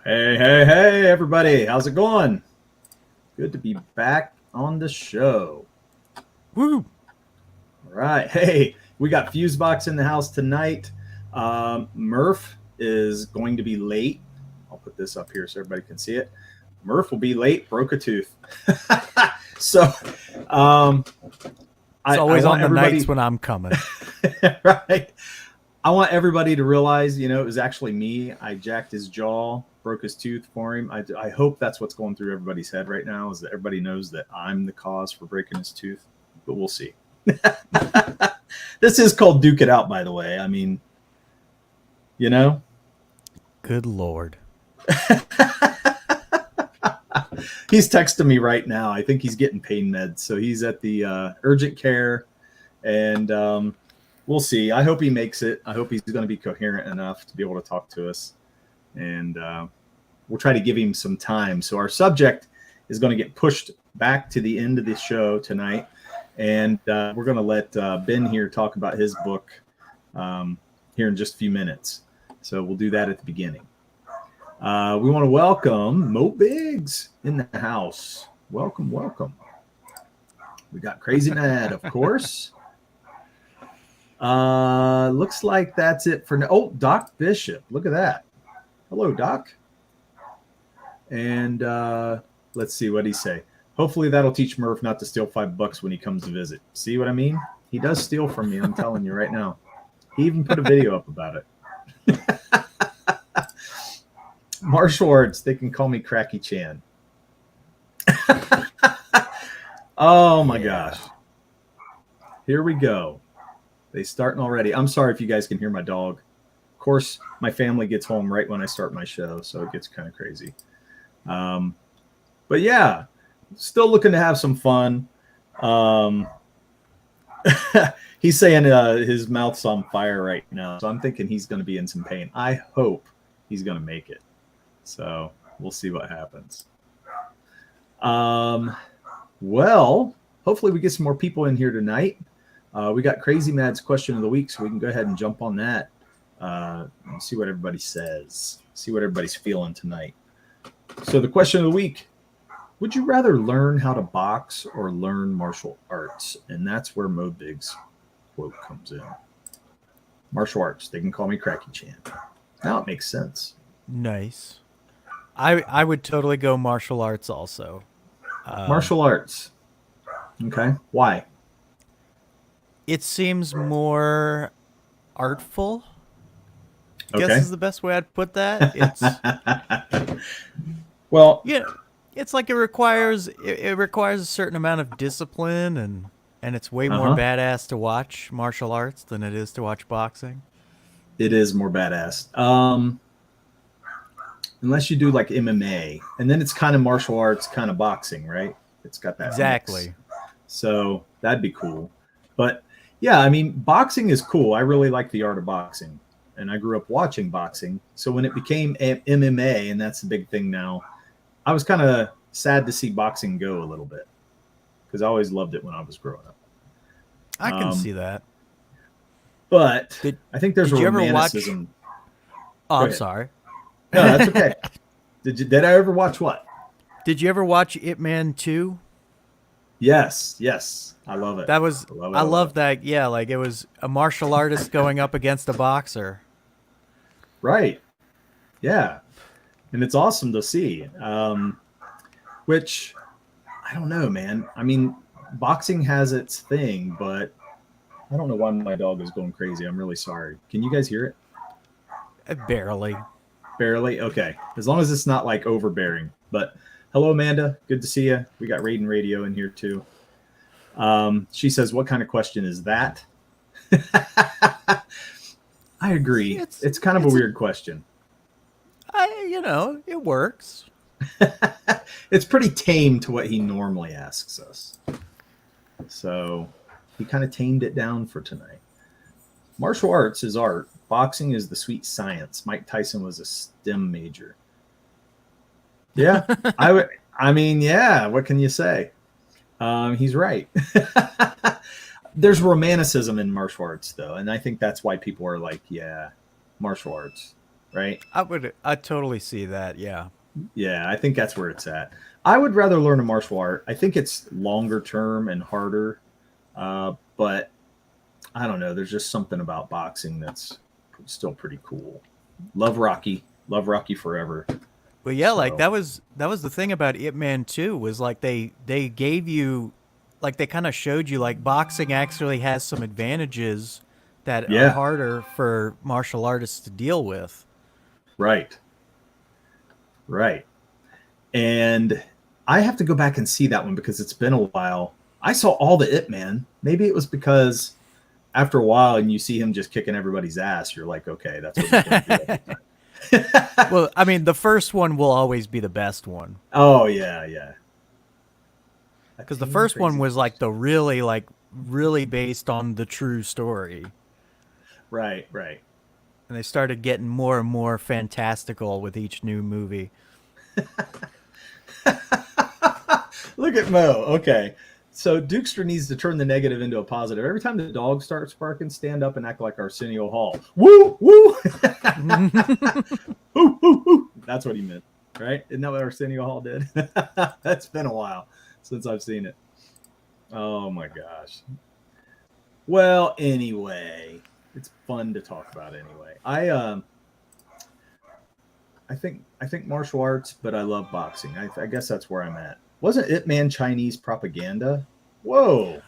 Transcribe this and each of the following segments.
Hey, everybody. How's it going? Good to be back on the show. Woo! All right. Hey, we got Fusebox in the house tonight. Murph is going to be late. I'll put this up here so everybody can see it. Murph will be late, broke a tooth. So, It's always on the nights when I'm coming. Right. I want everybody to realize, it was actually me. I jacked his jaw, broke his tooth for him. I hope that's what's going through everybody's head right now, is that everybody knows that I'm the cause for breaking his tooth. But we'll see. This is called Duke It Out, by the way. I mean, Good Lord. He's texting me right now. I think he's getting pain meds. So he's at the urgent care. And we'll see. I hope he makes it. I hope he's going to be coherent enough to be able to talk to us. And we'll try to give him some time. So our subject is going to get pushed back to the end of the show tonight. And we're going to let Ben here talk about his book here in just a few minutes. So we'll do that at the beginning. We want to welcome Mo Biggs in the house. Welcome. We got Crazy Mad, of course. Looks like that's it for now. Oh, Doc Bishop. Look at that. Hello, Doc. And let's see what he say. Hopefully that'll teach Murph not to steal $5 when he comes to visit. See what I mean? He does steal from me, I'm telling you right now. He even put a video up about it. Martial arts, they can call me Cracky Chan. Oh my gosh. Here we go. They starting already. I'm sorry if you guys can hear my dog. Of course, my family gets home right when I start my show, so it gets kind of crazy. But yeah, still looking to have some fun. He's saying his mouth's on fire right now, so I'm thinking he's going to be in some pain. I hope he's going to make it. So we'll see what happens. Well, hopefully we get some more people in here tonight. We got Crazy Mad's question of the week, so we can go ahead and jump on that and see what everybody says, see what everybody's feeling tonight. So the question of the week, would you rather learn how to box or learn martial arts? And that's where Mo Biggs' quote comes in. Martial arts, they can call me Cracky Chan. Now it makes sense. Nice. I would totally go martial arts also. Martial arts. Okay. Why? It seems more artful. Okay. Guess is the best way I'd put that. It's well, yeah, it's like it requires a certain amount of discipline and it's way more badass to watch martial arts than it is to watch boxing. It is more badass. Unless you do like MMA, and then it's kind of martial arts, kind of boxing, right? It's got that exactly. Mix. So that'd be cool. But yeah, I mean, boxing is cool. I really like the art of boxing, and I grew up watching boxing. So when it became MMA, and that's the big thing now, I was kind of sad to see boxing go a little bit because I always loved it when I was growing up. I can see that. But I think there's a Ever romanticism. watch... Oh, I'm sorry. No, that's okay. Did I ever watch what? Did you ever watch Ip Man 2? Yes. I love it. That was I love that. Yeah, like it was a martial artist going up against a boxer. Right. Yeah. And it's awesome to see. Which I don't know, man. I mean, boxing has its thing, but I don't know why my dog is going crazy. I'm really sorry. Can you guys hear it? Barely. Barely? Okay. As long as it's not like overbearing. But hello, Amanda. Good to see you. We got Raiden Radio in here too. She says, what kind of question is that? I agree. It's kind of a weird question. It works. It's pretty tame to what he normally asks us. So he kind of tamed it down for tonight. Martial arts is art. Boxing is the sweet science. Mike Tyson was a STEM major. Yeah, I mean, yeah. What can you say? He's right. There's romanticism in martial arts, though, and I think that's why people are like, yeah, martial arts. right? I totally see that. Yeah. Yeah, I think that's where it's at. I would rather learn a martial art. I think it's longer term and harder, but I don't know. There's just something about boxing that's still pretty cool. Love Rocky forever. But yeah, like So that was the thing about Ip Man 2 was like they gave you like they kind of showed you like boxing actually has some advantages that are yeah, harder for martial artists to deal with. right, right. And I have to go back and see that one because it's been a while. I saw all the Ip Man. Maybe it was because after a while and you see him just kicking everybody's ass, you're like, okay, that's what he's going to do every time. Well, I mean, the first one will always be the best one Oh yeah, yeah. A because the tame first one crazy was horse. like really based on the true story, Right, right. and they started getting more and more fantastical with each new movie. Look at Mo. Okay. So Dukester needs to turn the negative into a positive. Every time the dog starts barking, stand up and act like Arsenio Hall. Woo, woo. Woo, woo, woo. That's what he meant, right? Isn't that what Arsenio Hall did? That's been a while since I've seen it. Oh my gosh. Well, anyway, it's fun to talk about anyway. I think martial arts, but I love boxing. I guess that's where I'm at. Wasn't Ip Man Chinese propaganda? Whoa.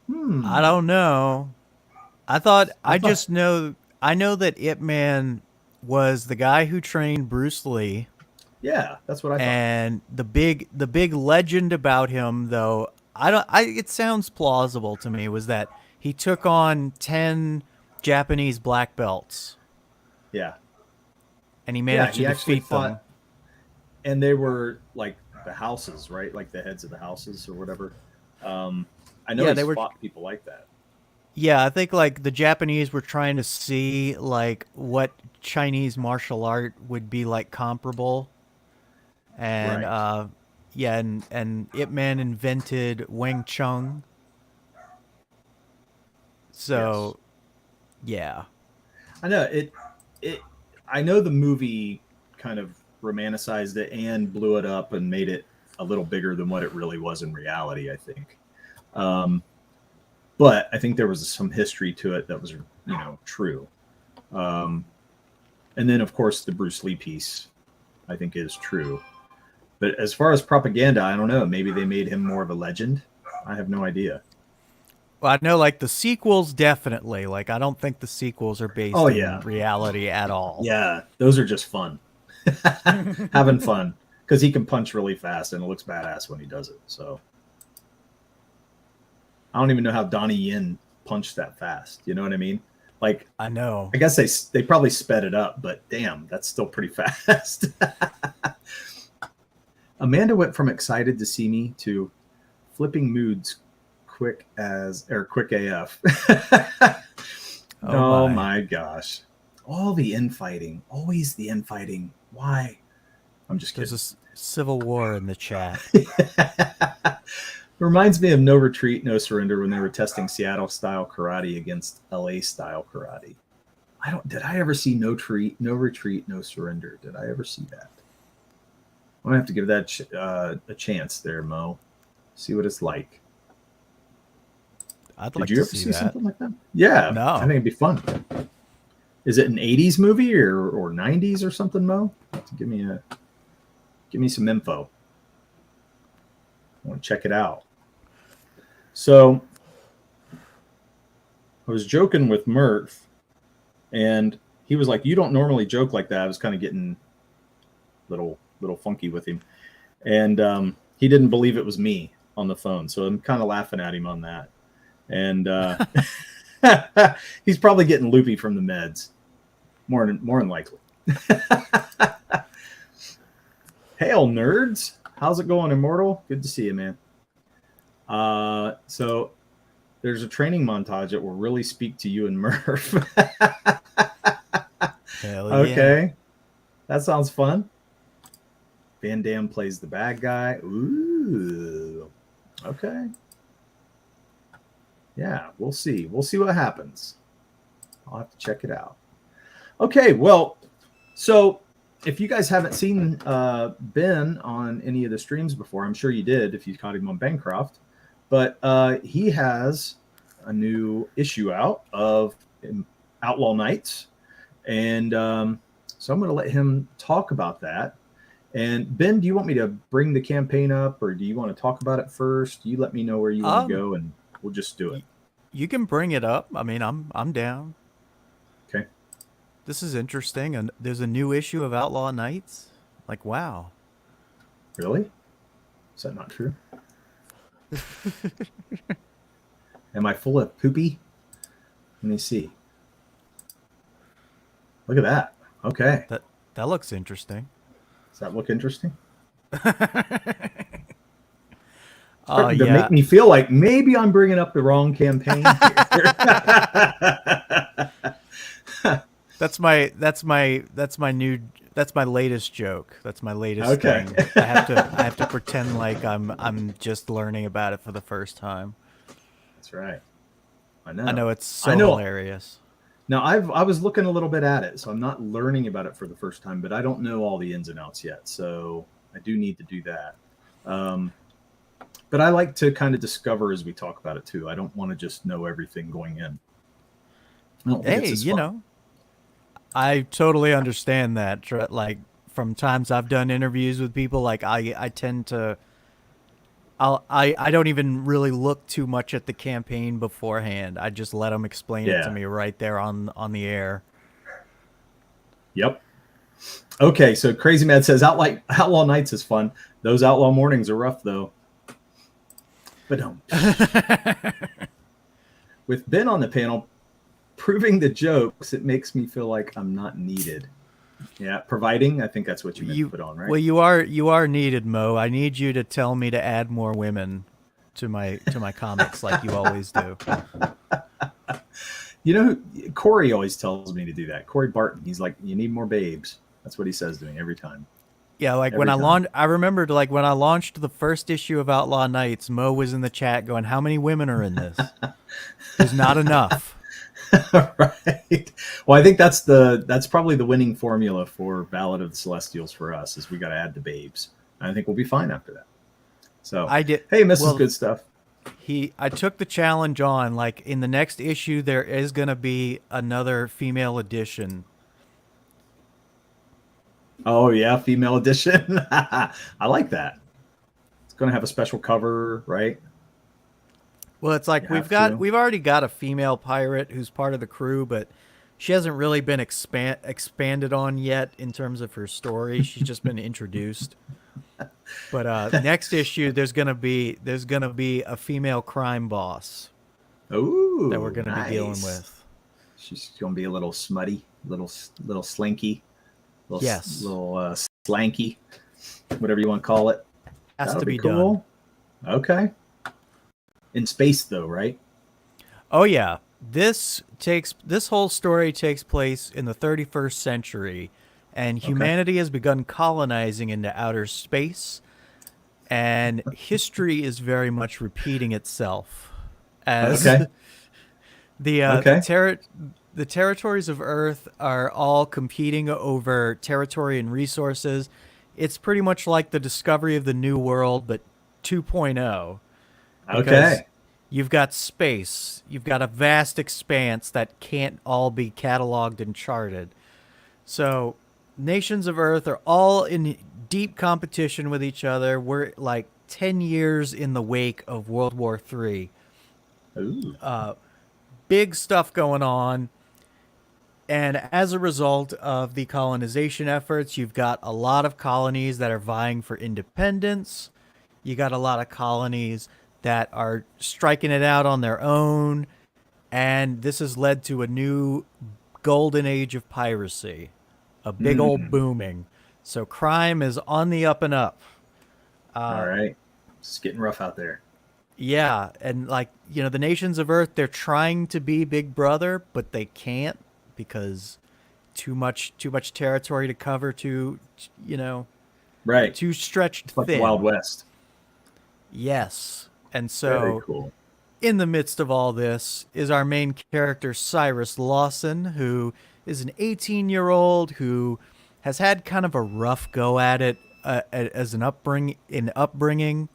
I Hmm. don't know. I thought. I know that Ip Man was the guy who trained Bruce Lee, Yeah, that's what I thought. and the big legend about him though, I it sounds plausible to me was that he took on 10 Japanese black belts Yeah, and he yeah. managed to He actually defeat fought, them. and they were like the houses, right? Like the heads of the houses or whatever. Um, I know Yeah, they he's were fought people like that. yeah, I think like the Japanese were trying to see like what Chinese martial art would be like comparable and Right. yeah, and Ip Man invented Wing Chun. Yes. So yeah, I know it. It. I know the movie kind of romanticized it and blew it up and made it a little bigger than what it really was in reality. I think. Um, but I think there was some history to it that was, true. Um, and then, of course, the Bruce Lee piece, I think, is true. But as far as propaganda, I don't know. Maybe they made him more of a legend. I have no idea. well, I know like the sequels definitely. Like I don't think the sequels are Oh based in yeah, reality at all. yeah. Those are just fun, having fun because he can punch really fast and it looks badass when he does it. So I don't even know how Donnie Yen punched that fast. You know what I mean? Like I know. I guess they probably sped it up, but damn, that's still pretty fast. Amanda went from excited to see me to flipping moods quick AF. Oh Oh my. my gosh. All the infighting, always the infighting. Why? I'm just There's a kidding. civil war in the chat. Reminds me of No Retreat, No Surrender when they were testing Seattle style karate against LA style karate. Did I ever see No Retreat, No Surrender? Did I ever see that? I'm gonna have to give that a chance there, Mo. See what it's like. I'd Did like you to ever see see that. something like that? Yeah, I think No. it'd be fun. Is it an '80s movie or '90s or something, Mo? Give me some info. I want to check it out. So I was joking with Murph, and he was like, "You don't normally joke like that." I was kind of getting little funky with him, and he didn't believe it was me on the phone. So I'm kind of laughing at him on that, and he's probably getting loopy from the meds, more than likely. Hail nerds! How's it going, Immortal? Good to see you, man. So there's a training montage that will really speak to you and Murph. Hell yeah. Okay, that sounds fun. Van Damme plays the bad guy. Ooh, okay. Yeah, we'll see. We'll see what happens. I'll have to check it out. Okay, well, So if you guys haven't seen Ben on any of the streams before, I'm sure you did if you caught him on Bancroft, but he has a new issue out of Outlaw Nights. And so I'm going to let him talk about that. And Ben, do you want me to bring the campaign up, or do you want to talk about it first? You let me know where you want to go, and we'll just do it. You can bring it up. I mean, I'm down. Okay. This is interesting, and there's a new issue of Outlaw Nights. Like, wow. Really? Is that not true? Am I full of poopy? Let me see. Look at that. Okay. That looks interesting. Does that look interesting? Oh, to yeah. make me feel like maybe I'm bringing up the wrong campaign here. That's my latest joke. That's my latest thing. I have to pretend like I'm just learning about it for the first time. That's right. I know. I know it's so hilarious. Now I was looking a little bit at it, so I'm not learning about it for the first time, but I don't know all the ins and outs yet, so I do need to do that. But I like to kind of discover as we talk about it too. I don't want to just know everything going in. Hey, you know, I totally understand that. Like from times I've done interviews with people, like I tend to, I don't even really look too much at the campaign beforehand. I just let them explain it to me right there on the air. Yep. Okay, so Crazy Mad says Outlaw Nights is fun. Those Outlaw mornings are rough though. But don't. With Ben on the panel proving the jokes, it makes me feel like I'm not needed. Yeah, providing. I think that's what you meant to put on, right? Well, you are needed, Mo. I need you to tell me to add more women to my comics, like you always do. You know, Corey always tells me to do that. Corey Barton. He's like, you need more babes. That's what he says to me every time. Yeah, like when I remembered, like when I launched the first issue of Outlaw Nights, Mo was in the chat going, "How many women are in this? There's not enough." Right. Well, I think that's probably the winning formula for Ballad of the Celestials for us is we got to add the babes. And I think we'll be fine after that. So I did. Hey, Mrs. Good Stuff. I took the challenge on. Like in the next issue, there is going to be another female edition. Oh yeah, female edition. I like that. It's going to have a special cover, right? Well, it's like we've already got a female pirate who's part of the crew, but she hasn't really been expanded on yet in terms of her story. She's just been introduced. But next issue, there's gonna be a female crime boss. Oh, that we're gonna be dealing with. She's gonna be a little smutty, little slinky, little slanky, whatever you want to call it. Has to be cool. Done. Okay. In space, though, right? Oh yeah. This whole story takes place in the 31st century, and humanity has begun colonizing into outer space, and history is very much repeating itself. As the territories of Earth are all competing over territory and resources. It's pretty much like the discovery of the New World, but 2.0. Okay. You've got space. You've got a vast expanse that can't all be cataloged and charted. So nations of Earth are all in deep competition with each other. We're like 10 years in the wake of World War III. Big stuff going on. And as a result of the colonization efforts, you've got a lot of colonies that are vying for independence. You got a lot of colonies that are striking it out on their own, and this has led to a new golden age of piracy, a big old booming. So crime is on the up and up. All right. It's getting rough out there. Yeah, and like, you know, the nations of Earth, they're trying to be Big Brother, but they can't because too much territory to cover, too stretched like thin. The Wild West. Yes. And so, very cool. In the midst of all this is our main character, Cyrus Lawson, who is an 18-year-old who has had kind of a rough go at it as an upbringing.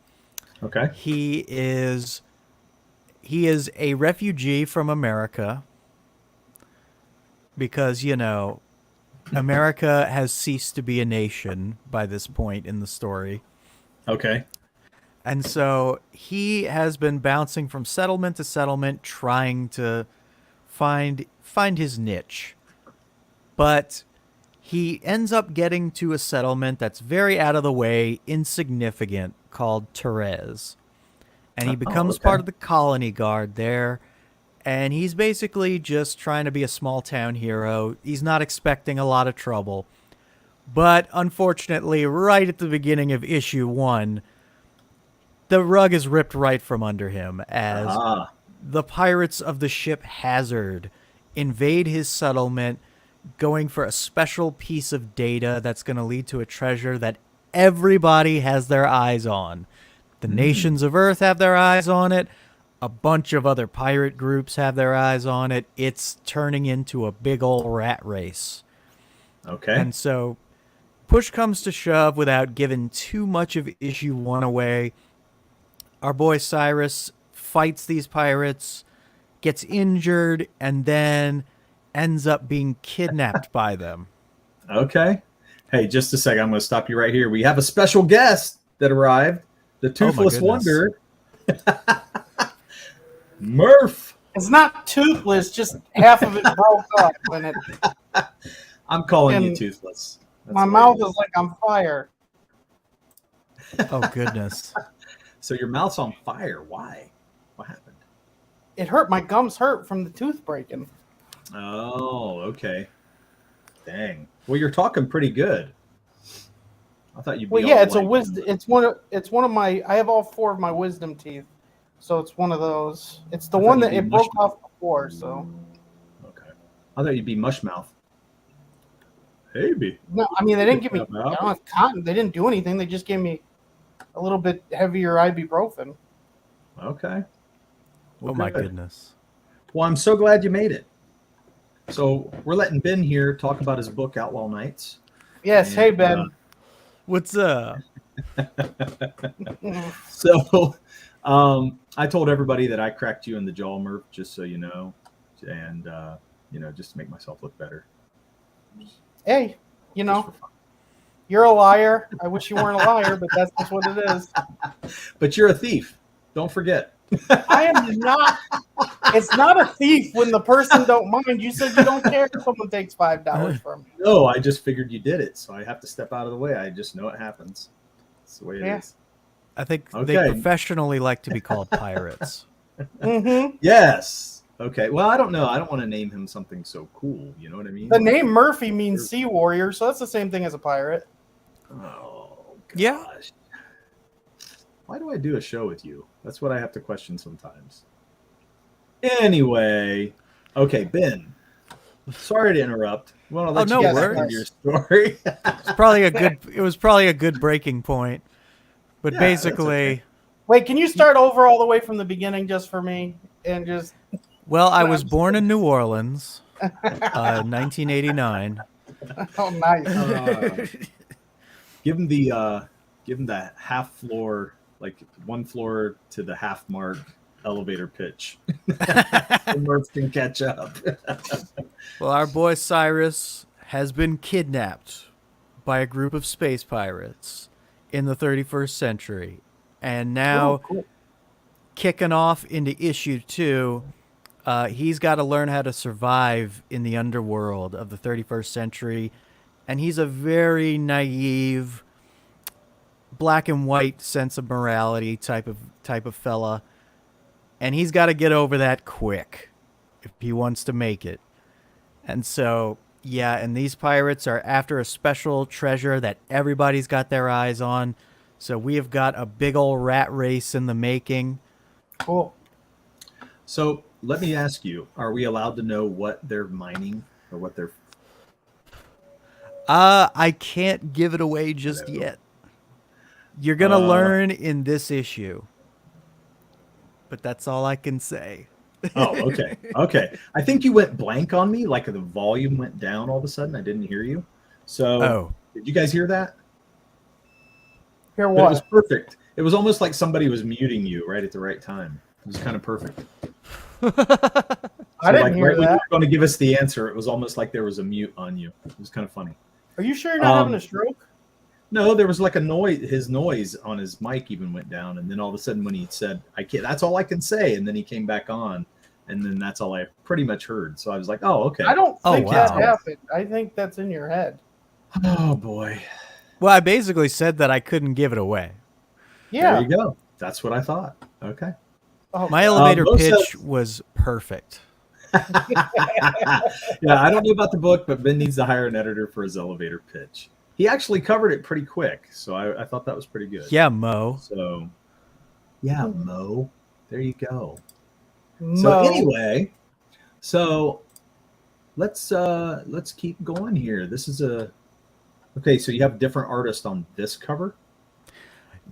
Okay. He is a refugee from America because, America has ceased to be a nation by this point in the story. Okay. And so he has been bouncing from settlement to settlement trying to find his niche. But he ends up getting to a settlement that's very out of the way, insignificant, called Therese. And he becomes part of the colony guard there. And he's basically just trying to be a small town hero. He's not expecting a lot of trouble. But unfortunately, right at the beginning of issue 1, the rug is ripped right from under him as the pirates of the ship Hazard invade his settlement, going for a special piece of data that's going to lead to a treasure that everybody has their eyes on. The nations of Earth have their eyes on it. A bunch of other pirate groups have their eyes on it. It's turning into a big old rat race. Okay. And so, push comes to shove, without giving too much of issue 1 away, our boy Cyrus fights these pirates, gets injured, and then ends up being kidnapped by them. Okay. Hey, just a second. I'm going to stop you right here. We have a special guest that arrived. The Toothless Wonder. Murph. It's not toothless, just half of it broke up. And I'm calling you Toothless. My mouth is like on fire. Oh, goodness. So your mouth's on fire. Why? What happened? It hurt. My gums hurt from the tooth breaking. Oh, okay. Dang. Well, you're talking pretty good. I thought you'd be. Well, yeah, it's a wisdom. It's one of my. I have all 4 of my wisdom teeth. So it's one of those. It's the one that it broke off before. So. Okay. I thought you'd be mushmouth. Maybe. No, I mean they didn't give me. I don't have cotton. They didn't do anything. They just gave me a little bit heavier ibuprofen. Okay. Well, oh my goodness. Well, I'm so glad you made it. So we're letting Ben here talk about his book Outlaw Nights. Yes. Hey Ben. What's up? So. I told everybody that I cracked you in the jaw, Murph, just so you know, and just to make myself look better. Hey, you're a liar. I wish you weren't a liar, but that's just what it is. But you're a thief. Don't forget. I am not. It's not a thief when the person don't mind. You said you don't care if someone takes $5 from you. No, I just figured you did it, so I have to step out of the way. I just know it happens. That's the way it is. I think they professionally like to be called pirates. Mm-hmm. Yes. Okay. Well, I don't know. I don't want to name him something so cool. You know what I mean? The name Murphy means sea warrior, so that's the same thing as a pirate. Oh, gosh. Yeah. Why do I do a show with you? That's what I have to question sometimes. Anyway. Okay, Ben. Sorry to interrupt. Want to let you get back into your story. It was probably a good breaking point. But basically... Wait, can you start over all the way from the beginning just for me? And just... Well, I was born in New Orleans, 1989. Oh, nice. Give him the half floor, like 1 floor to the half mark elevator pitch. So Murph can catch up. Well, our boy Cyrus has been kidnapped by a group of space pirates in the 31st century, and now kicking off into issue 2, he's got to learn how to survive in the underworld of the 31st century, and he's a very naive, black and white sense of morality type of fella, and he's got to get over that quick if he wants to make it. And so yeah, and these pirates are after a special treasure that everybody's got their eyes on. So we have got a big old rat race in the making. Cool. So let me ask you, are we allowed to know what they're mining or what they're... I can't give it away just yet. You're going to learn in this issue. But that's all I can say. Oh, okay. Okay. I think you went blank on me, like the volume went down all of a sudden. I didn't hear you. So did you guys hear that? Hear But it was what? perfect. It was almost like somebody was muting you right at the right time. It was kind of perfect. I didn't hear right when you that. were going to give us the answer, it was almost like there was a mute on you. It was kind of funny. Are you sure you're not having a stroke? No, there was like a noise. His noise on his mic even went down, and then all of a sudden, when he said, "I can't," that's all I can say, and then he came back on, and then that's all I pretty much heard. So I was like, "Oh, okay." I don't think that wow. happened. I think that's in your head. Oh boy. Well, I basically said that I couldn't give it away. Yeah. There you go. That's what I thought. Okay. Oh, My God. elevator Mo pitch says- was perfect. Yeah, I don't know about the book, but Ben needs to hire an editor for his elevator pitch. He actually covered it pretty quick, so I thought that was pretty good. Yeah, Mo. So, yeah, Mo. There you go. Mo. So anyway, so let's keep going here. This is okay. So you have a different artist on this cover.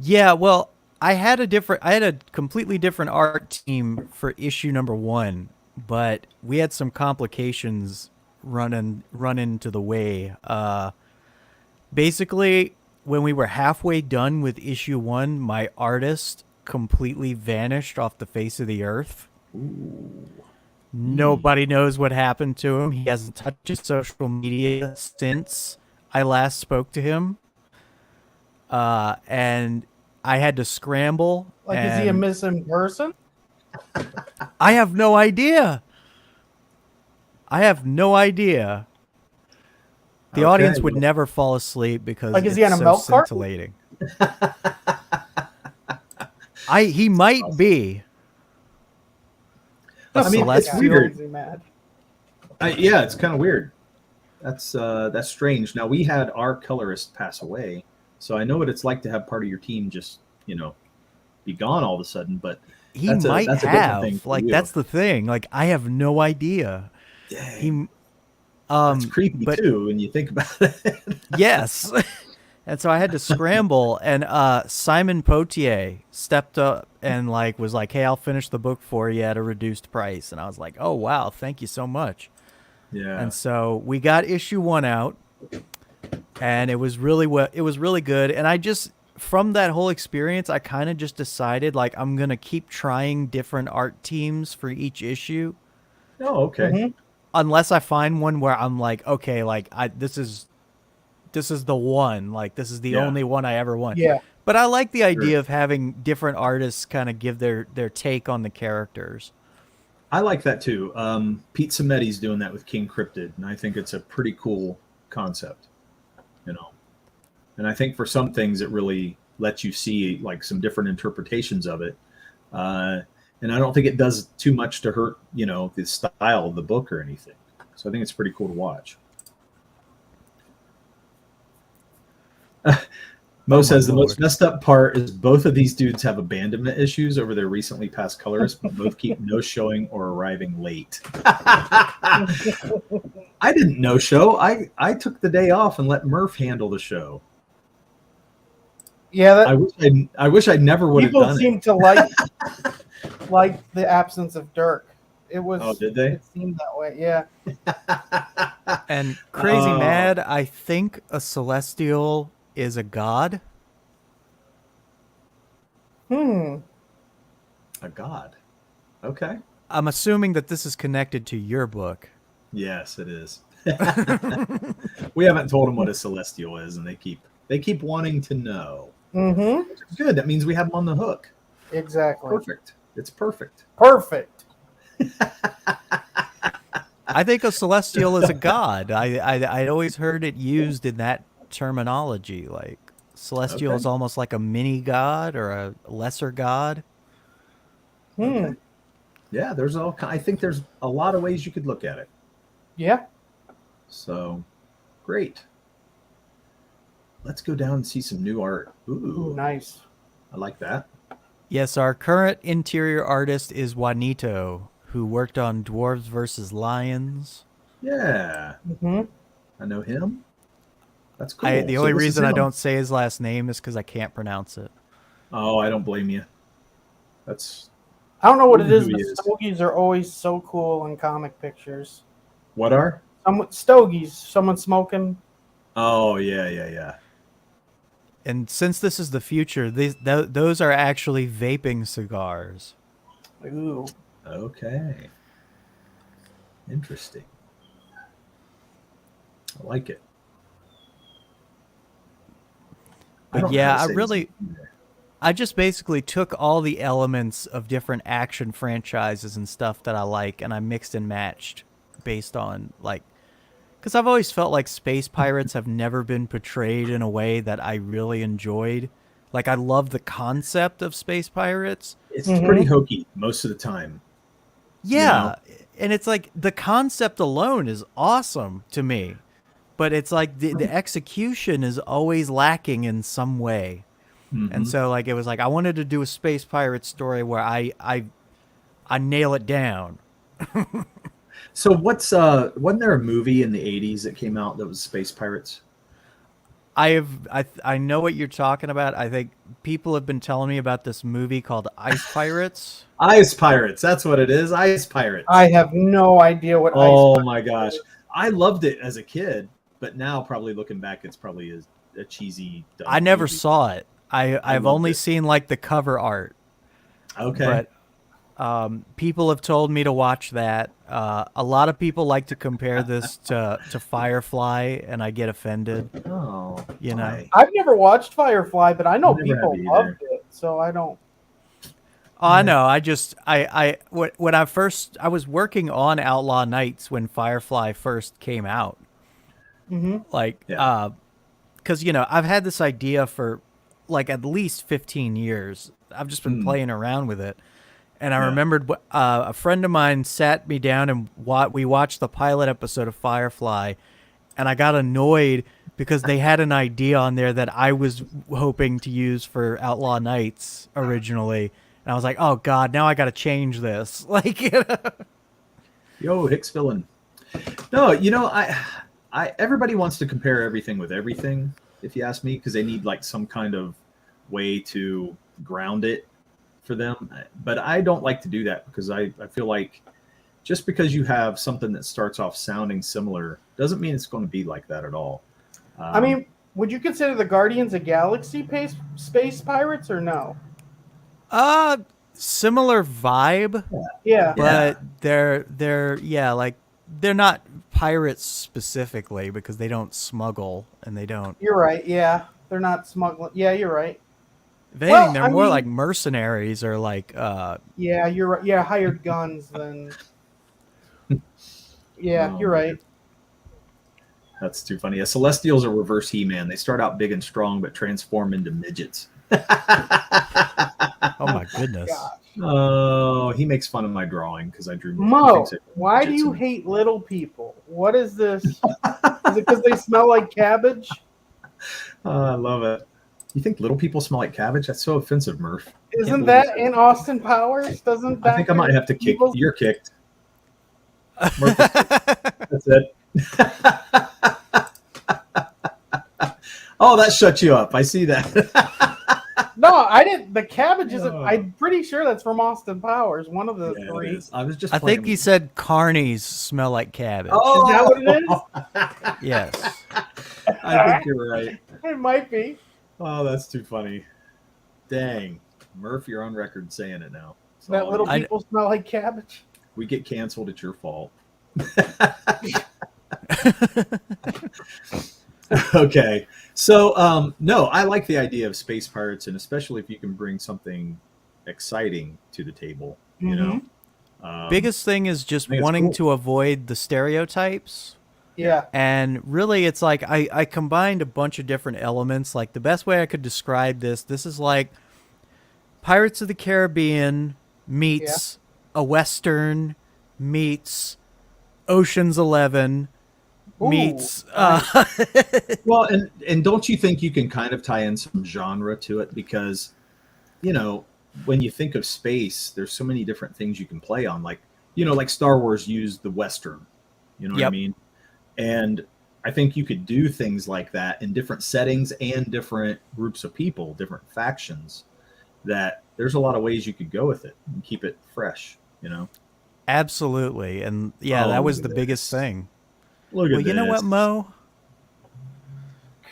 Yeah, well, I had a completely different art team for issue number 1, but we had some complications run into the way. Basically, when we were halfway done with issue 1, my artist completely vanished off the face of the earth. Ooh. Nobody knows what happened to him. He hasn't touched his social media since I last spoke to him. And I had to scramble. Like, is he a missing person? I have no idea. The audience would never fall asleep because Like, is it's he on a so milk carton? scintillating. He might be. I mean, it's Celestial. weird. Is he mad? Yeah, it's kind of weird. That's strange. Now, we had our colorist pass away, so I know what it's like to have part of your team just be gone all of a sudden. But He that's might a different have. thing for Like, you. that's the thing. Like, I have no idea. Dang, He that's creepy but- too when you think about it. Yes. And so I had to scramble, and Simon Potier stepped up and was like, "Hey, I'll finish the book for you at a reduced price." And I was like, "Oh wow, thank you so much." Yeah. And so we got issue 1 out, and it was really good. And I just, from that whole experience, I kind of just decided I'm gonna keep trying different art teams for each issue, Oh, okay. Mm-hmm. unless I find one where I'm like, okay, this is the one. This is the only one I ever want. Yeah. But I like the idea of having different artists kind of give their take on the characters. I like that too. Pete Sammetti's doing that with King Cryptid, and I think it's a pretty cool concept. And I think for some things it really lets you see some different interpretations of it. And I don't think it does too much to hurt, the style of the book or anything. So I think it's pretty cool to watch. Mo says the most messed up part is both of these dudes have abandonment issues over their recently passed colorists, but both keep no showing or arriving late. I didn't no show. I took the day off and let Murph handle the show. Yeah, I wish I never would have people done seem it. to like the absence of Dirk. It was. Oh, did they? It seemed that way. Yeah. And Crazy Mad, I think a Celestial is a god. A god. Okay. I'm assuming that this is connected to your book. Yes, it is. We haven't told them what a celestial is, and they keep wanting to know. Mm-hmm. Good. That means we have them on the hook. Exactly. Perfect. It's perfect. Perfect. I think a Celestial is a god. I'd always heard it used in that terminology. Celestial is almost like a mini god or a lesser god. Okay. Yeah, I think there's a lot of ways you could look at it. Yeah. So, great. Let's go down and see some new art. Ooh, Nice. I like that. Yes, our current interior artist is Juanito, who worked on Dwarves vs. Lions. Yeah. Mm-hmm. I know him. That's cool. The only reason I don't say his last name is because I can't pronounce it. Oh, I don't blame you. I don't know what it is, Who but he is. stogies are always so cool in comic pictures. What are? Stogies, someone smoking. Oh yeah, yeah, yeah. And since this is the future, those are actually vaping cigars. Ooh. Okay. Interesting. I like it. I But don't know how yeah, to say his name either. I just basically took all the elements of different action franchises and stuff that I like, and I mixed and matched based on like, because I've always felt like space pirates have never been portrayed in a way that I really enjoyed. Like I love the concept of space pirates. It's pretty Mm-hmm. hokey most of the time. You know? Yeah, and it's like the concept alone is awesome to me, but it's like the execution is always lacking in some way. And Hmm. so like it was like I wanted to do a space pirate story where I nail it down. So wasn't there a movie in the 80s that came out that was Space Pirates? I know what you're talking about. I think people have been telling me about this movie called Ice Pirates. Ice Pirates, that's what it is. Ice Pirates. I have no idea what ice. Oh my gosh. I loved it as a kid, but now probably looking back it's probably a cheesy dumb I never movie. saw it. I've loved only it. seen like the cover art, Okay. but people have told me to watch that. A lot of people like to compare this to Firefly, and I get offended. Oh, You know. why? I've never watched Firefly, but I know Never have people either. loved it, so I don't. Oh, I know. When I was working on Outlaw Nights when Firefly first came out. Mm-hmm. Like, Yeah. because I've had this idea for like at least 15 years. I've just been playing around with it, and I Yeah. remembered a friend of mine sat me down and we watched the pilot episode of Firefly, and I got annoyed because they had an idea on there that I was hoping to use for Outlaw Nights originally. And I was like, oh God, now I got to change this. Like, Yo, Hicks villain. No, I everybody wants to compare everything with everything, if you ask me, because they need like some kind of way to ground it for them. But I don't like to do that because I feel like just because you have something that starts off sounding similar doesn't mean it's going to be like that at all. I mean, would you consider the Guardians of Galaxy space pirates or no? similar vibe, Yeah. but they're not pirates specifically because they don't smuggle and they don't. You're right. Yeah, they're not smuggling. Yeah, you're right. If anything, Well, they're I more mean- like mercenaries or like Yeah, you're right. Yeah, hired guns then. Yeah, Oh, you're right. That's too funny. Yeah, Celestials are reverse He-Man. They start out big and strong, but transform into midgets. oh my goodness. God. Oh, he makes fun of my drawing because I drew. Mo, he thinks why do midgets you and- hate little people? What is this? Is it because they smell like cabbage? I love it. You think little people smell like cabbage? That's so offensive, Murph. Isn't believe that you in Austin Powers? Doesn't that? I think I might have to kick. Evil- You're kicked. Murph is kicked. That's it. Oh, that shut you up. I see that. No, I didn't. The cabbage isn't. Oh. I'm pretty sure that's from Austin Powers. One of the Yeah, it three. is. I was just. I playing think he with- said carnies smell like cabbage. Oh, Is that what it is? Yes. I think you're right. It might be. Oh, that's too funny. Dang, Murph, you're on record saying it now. So That little I- people smell like cabbage. we get canceled. It's your fault. Okay, so no, I like the idea of space pirates, and especially if you can bring something exciting to the table. You know, Biggest thing is just I think it's wanting cool. to avoid the stereotypes. Yeah. And really, it's like I combined a bunch of different elements. Like the best way I could describe this is like Pirates of the Caribbean meets a Western meets Ocean's 11 Ooh, meets. Well, and don't you think you can kind of tie in some genre to it? Because, when you think of space, there's so many different things you can play on. Like, like Star Wars used the Western. You know what I Yep. mean? And I think you could do things like that in different settings and different groups of people, different factions. That there's a lot of ways you could go with it and keep it fresh. Absolutely. And yeah, Oh, that was look the at biggest this. thing. Look at Well, you know this. what, Mo?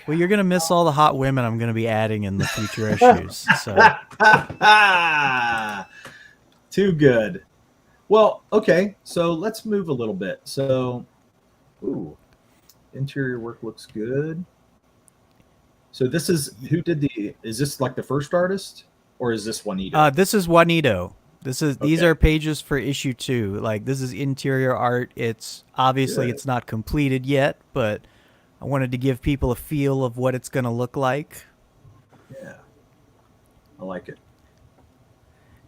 Well, you're gonna miss all the hot women I'm gonna be adding in the future issues. So Too good. Well, okay, so let's move a little bit. So, ooh, interior work looks good. So this is is this like the first artist, or is this Juanito? this is Juanito. These Okay. are pages for issue 2. Like, this is interior art. It's obviously Good. it's not completed yet, but I wanted to give people a feel of what it's gonna look like. Yeah, I like it.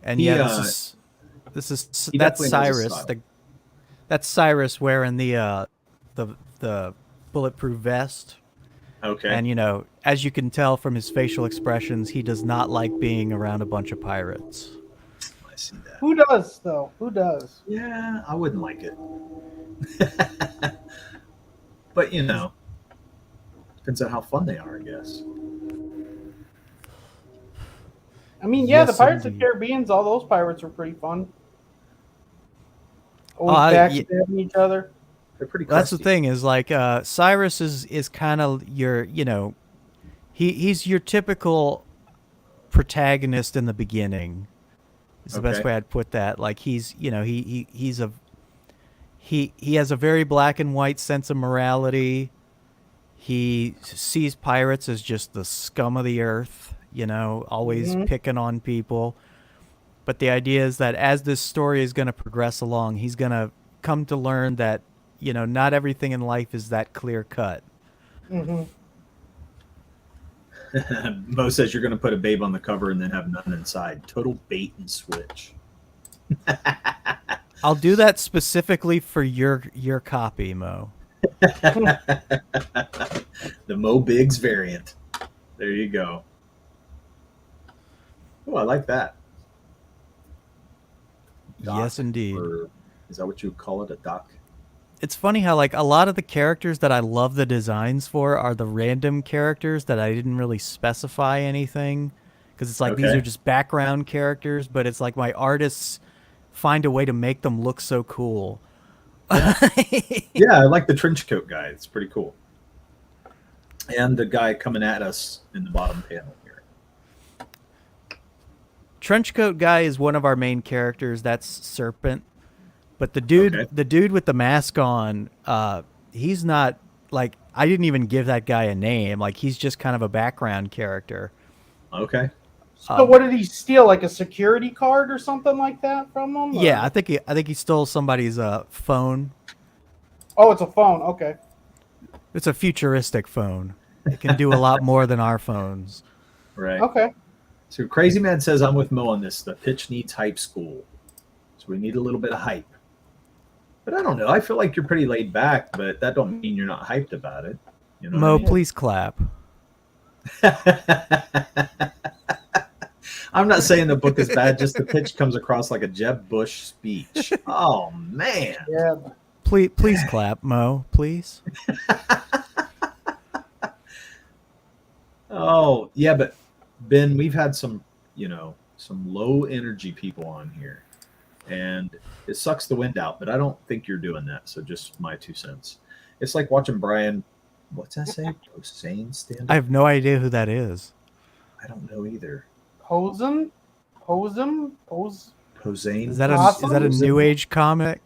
And He, yeah, he that's definitely has a Cyrus. style. That's Cyrus wearing the bulletproof vest. Okay. And as you can tell from his facial expressions, he does not like being around a bunch of pirates. I see that. Who does though? Who does? Yeah, I wouldn't like it. But depends on how fun they are, I guess. I mean, yeah, Yes, the Pirates indeed. of the Caribbean's, all those pirates were pretty fun. Always backstabbing each other. They're pretty. That's the crusty. thing is like Cyrus is kind of your he's your typical protagonist in the beginning. Is the best Okay. way I'd put that. Like he has a very black and white sense of morality. He sees pirates as just the scum of the earth, always picking on people. But the idea is that as this story is going to progress along, he's going to come to learn that, not everything in life is that clear cut. Mm-hmm. Mo says you're going to put a babe on the cover and then have none inside. Total bait and switch. I'll do that specifically for your copy, Mo. The Mo Biggs variant. There you go. Oh, I like that. Doc, Yes, indeed. or is that what you would call it, a doc? It's funny how like a lot of the characters that I love the designs for are the random characters that I didn't really specify anything, because it's like these Okay. are just background characters, but it's like my artists find a way to make them look so cool. Yeah, I like the trench coat guy. It's pretty cool. And the guy coming at us in the bottom panel here. Trenchcoat guy is one of our main characters. That's Serpent. But the Okay. dude with the mask on, he's not like, I didn't even give that guy a name. Like, he's just kind of a background character. Okay. So what did he steal? Like a security card or something like that from them? Yeah, I think he stole somebody's phone. Oh, it's a phone. Okay. It's a futuristic phone. It can do a lot more than our phones. Right. Okay. So Crazy Man says, I'm with Mo on this. The pitch needs hype school. So we need a little bit of hype. But I don't know. I feel like you're pretty laid back, but that don't mean you're not hyped about it. You know Mo, what I mean? please clap. I'm not saying the book is bad, just the pitch comes across like a Jeb Bush speech. Oh, man. Yeah. Please clap, Mo, please. Oh, yeah, but Ben, we've had some low energy people on here. And it sucks the wind out, but I don't think you're doing that. So just my 2 cents. It's like watching Brian, what's that say? Posehn stand I up? have no idea who that is. I don't know either. Posem? Posehn? Is that Awesome. a new age comic?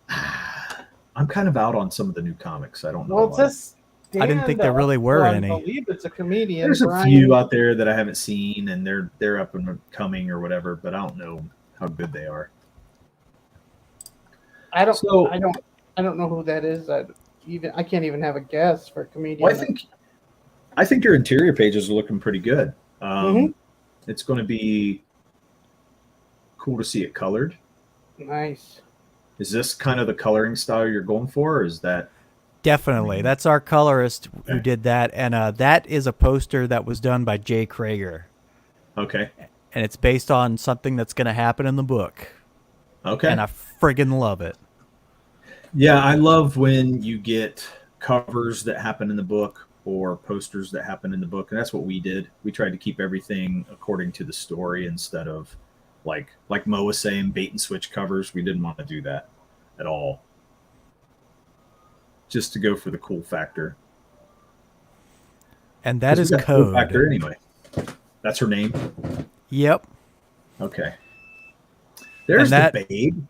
I'm kind of out on some of the new comics. I don't know. Well, it's this. I didn't think there really were I any. believe it's a comedian. There's a Brian. few out there that I haven't seen, and they're up and coming or whatever, but I don't know how good they are. I don't So- know who that is. I can't even have a guess for a comedian. Well, I think your interior pages are looking pretty good. Mhm. It's going to be cool to see it colored. Nice. Is this kind of the coloring style you're going for, or is that? Definitely. That's our colorist who Okay. did that. And that is a poster that was done by Jay Krager. Okay. And it's based on something that's going to happen in the book. Okay. And I friggin' love it. Yeah, I love when you get covers that happen in the book or posters that happen in the book, and that's what we did. We tried to keep everything according to the story instead of like Mo was saying, bait and switch covers. We didn't want to do that at all. Just to go for the cool factor. And that is we got to go back code. there anyway. That's her name. Yep. Okay. There's that- the Babe.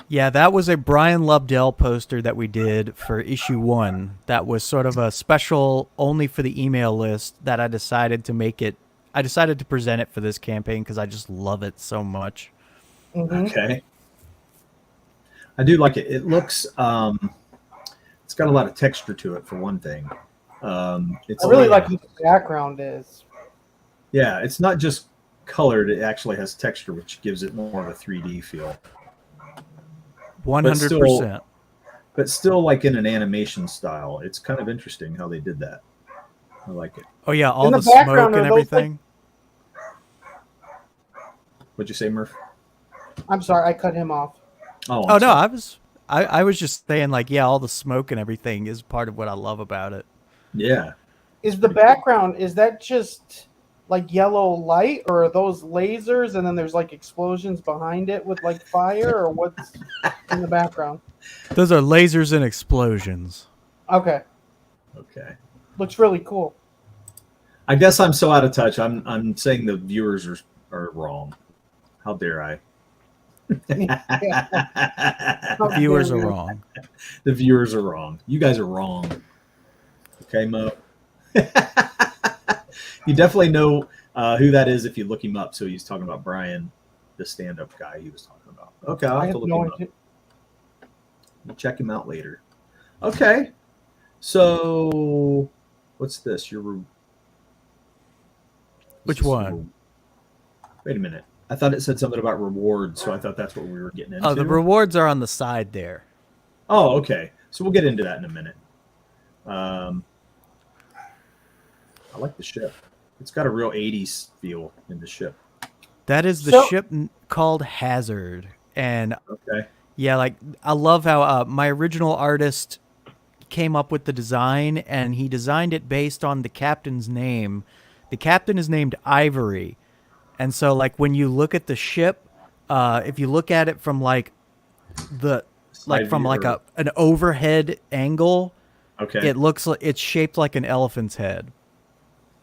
Yeah, that was a Brian Lubdell poster that we did for issue 1. That was sort of a special only for the email list that I decided to make it. I decided to present it for this campaign because I just love it so much. Mhm. Okay. I do like it. It looks, it's got a lot of texture to it for one thing. It's I really like what the background is. Yeah, it's not just colored. It actually has texture, which gives it more of a 3D feel. 100%. But still like in an animation style. It's kind of interesting how they did that. I like it. Oh yeah, all In the, the smoke background, and are those, everything. What'd you say, Murph? I'm sorry, I cut him off. Oh, Oh I'm no, sorry. I was just saying like, yeah, all the smoke and everything is part of what I love about it. Yeah. Is the background, is that just like yellow light, or are those lasers and then there's like explosions behind it with like fire, or what's in the background? Those are lasers and explosions. Okay. Okay. Looks really cool. I guess I'm so out of touch. I'm saying the viewers are wrong. How dare I? The viewers are wrong. The viewers are wrong. You guys are wrong. Okay, Mo. You definitely know who that is if you look him up. So he's talking about Brian, the stand-up guy he was talking about. Okay, I'll have to look him up. We'll check him out later. Okay. So what's this? Which one? Wait a minute. I thought it said something about rewards, so I thought that's what we were getting into. Oh, the rewards are on the side there. Oh, okay. So we'll get into that in a minute. I like the ship. It's got a real 80s feel in the ship. That is the ship called Hazard. And okay. Yeah, like I love how my original artist came up with the design, and he designed it based on the captain's name. The captain is named Ivory. And so like when you look at the ship, if you look at it from like the an overhead angle, okay, it looks like it's shaped like an elephant's head.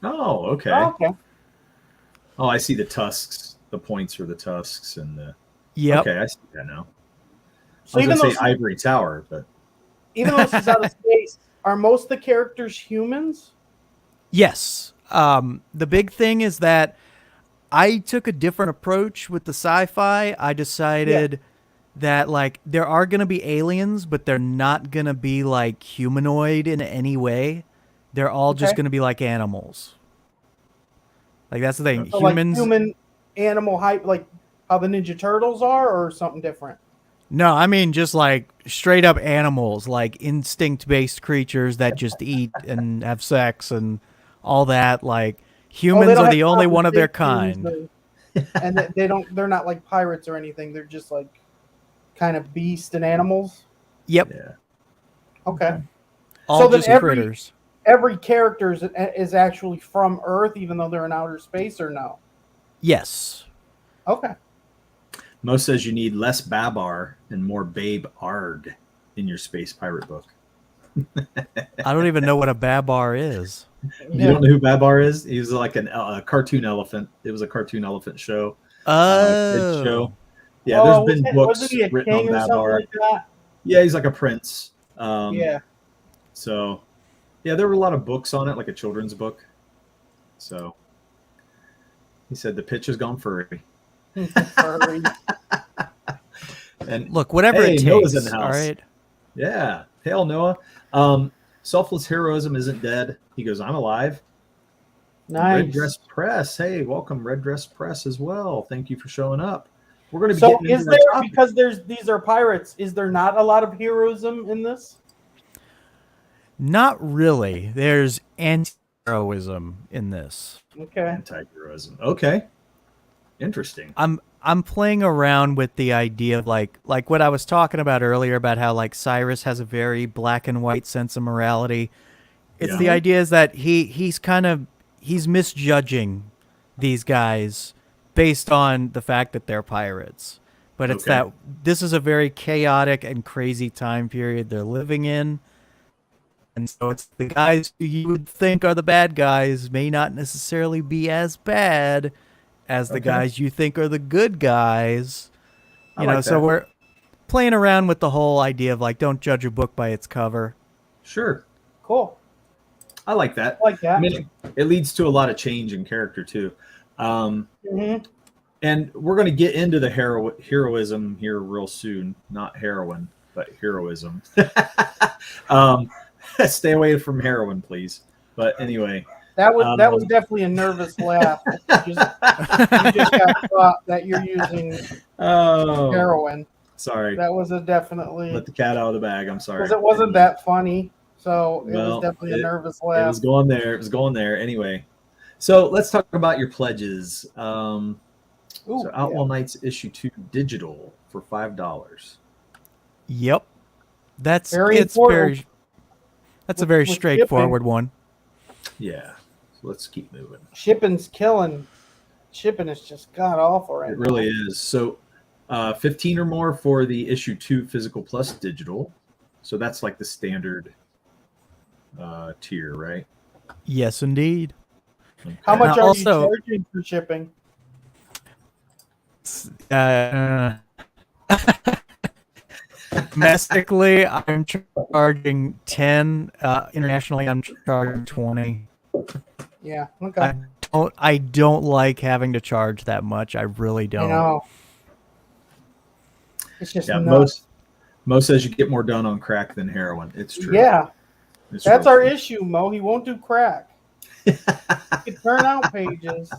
Oh, okay. Oh, okay. Oh, I see the tusks. The points are the tusks, and the. Yep. Okay, I see that now. So I was even going though to say Ivory Tower, but even though this is out of space, are most of the characters humans? Yes. The big thing is that I took a different approach with the sci-fi. I decided that like there are going to be aliens, but they're not going to be like humanoid in any way. They're all just going to be like animals. Like that's the thing. So Humans, like human animal hype, like how the Ninja Turtles are, or something different? No, I mean just like straight up animals, like instinct-based creatures that just eat and have sex and all that. Like humans are the only one of their kind. And they're not like pirates or anything. They're just like kind of beast and animals. Yep. Yeah. Okay. All so just critters. Every character is actually from Earth, even though they're in outer space, or no? Yes. Okay. Mo says you need less Babar and more Babe Arg in your space pirate book. I don't even know what a Babar is. You don't know who Babar is? He was like a cartoon elephant. It was a cartoon elephant show. Oh. Show. Yeah, there's been books wasn't he a written on king or something Babar. like that? Yeah, he's like a prince. Yeah. So, yeah, there were a lot of books on it, like a children's book. So, he said the pitch has gone furry. And look, whatever it takes. Noah's in the house. All right. Yeah. Hail, Noah. Selfless Heroism isn't dead. He goes, I'm alive. Nice. Red Dress Press. Hey, welcome, Red Dress Press as well. Thank you for showing up. We're going to be So getting is into there, because these are pirates, is there not a lot of heroism in this? Not really. There's anti-heroism in this. Okay. Anti-heroism. Okay. Interesting. I'm playing around with the idea of like what I was talking about earlier about how like Cyrus has a very black and white sense of morality. It's the idea is that he's misjudging these guys based on the fact that they're pirates. But it's that this is a very chaotic and crazy time period they're living in. And so it's the guys who you would think are the bad guys may not necessarily be as bad as the guys you think are the good guys. You know, so we're playing around with the whole idea of like, don't judge a book by its cover. Sure. Cool. I like that. I like that. I mean, it leads to a lot of change in character too. And we're going to get into the heroism here real soon. Not heroin, but heroism. Stay away from heroin, please. But anyway. That was definitely a nervous laugh. You just got thought that you're using heroin. Sorry. That was definitely... Let the cat out of the bag. I'm sorry. Because it wasn't that funny. So it was definitely a nervous laugh. It was going there. It was going there. Anyway. So let's talk about your pledges. So Outlaw Nights issue 2 digital for $5. Yep. That's very important. That's a very straightforward one. Yeah. So let's keep moving. Shipping's killing. Shipping is just god awful right now. It really is. So 15 or more for the issue 2 physical plus digital. So that's like the standard tier, right? Yes, indeed. Okay. How much are you charging for shipping? Domestically, I'm charging 10. Internationally, I'm charging 20. Yeah. Okay. I don't like having to charge that much. I really don't. I know. It's just most as you get more done on crack than heroin. It's true. Yeah. It's That's our issue, Mo. He won't do crack. He can turn out pages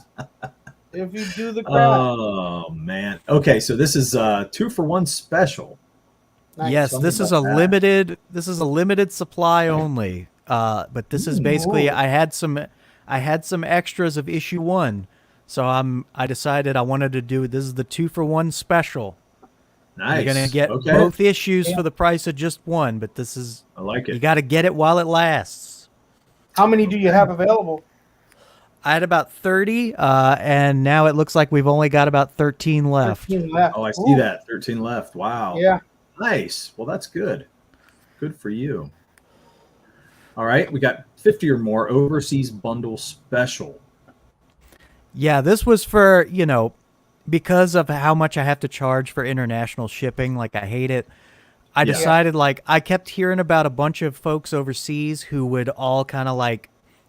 if you do the crack. Oh man. Okay, so this is 2-for-1 special. Nice. Yes, this is a limited supply only. But this is basically I had some extras of issue 1. So I decided I wanted to do this is the 2-for-1 special. Nice. You're gonna get both issues for the price of just one, but this is I like it. You got to get it while it lasts. How many do you have available? I had about 30, and now it looks like we've only got about 13 left. 13 left. Oh, I see that. 13 left. Wow. Yeah. Nice. Well, that's good. Good for you. All right, we got 50 or more overseas bundle special. Yeah, this was for, because of how much I have to charge for international shipping, like I hate it. I decided I kept hearing about a bunch of folks overseas who would all kind of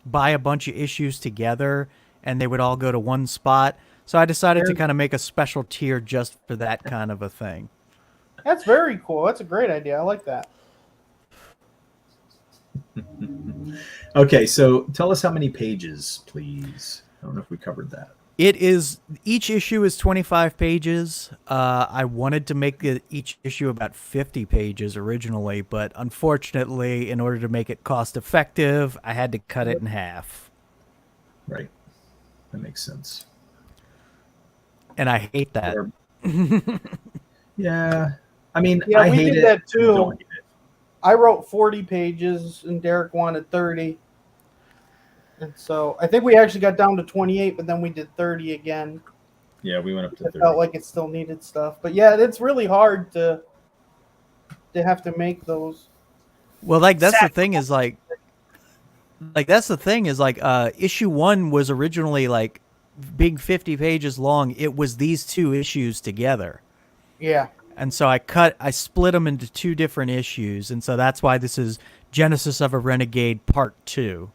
buy a bunch of issues together and they would all go to one spot. So I decided to kind of make a special tier just for that kind of a thing. That's very cool. That's a great idea. I like that. Okay, so tell us how many pages, please. I don't know if we covered that. Each issue is 25 pages. I wanted to make each issue about 50 pages originally, but unfortunately, in order to make it cost effective, I had to cut it in half. Right. That makes sense. And I hate that. Yeah. I mean, yeah, I we hate did it. that too. I don't hate it. I wrote 40 pages and Derek wanted 30. And so I think we actually got down to 28, but then we did 30 again. Yeah, we went up to 30. It felt like it still needed stuff. But yeah, it's really hard to have to make those. Well, that's the thing is issue 1 was originally big 50 pages long. It was these 2 issues together. Yeah. And so I split them into 2 different issues. And so that's why this is Genesis of a Renegade Part 2.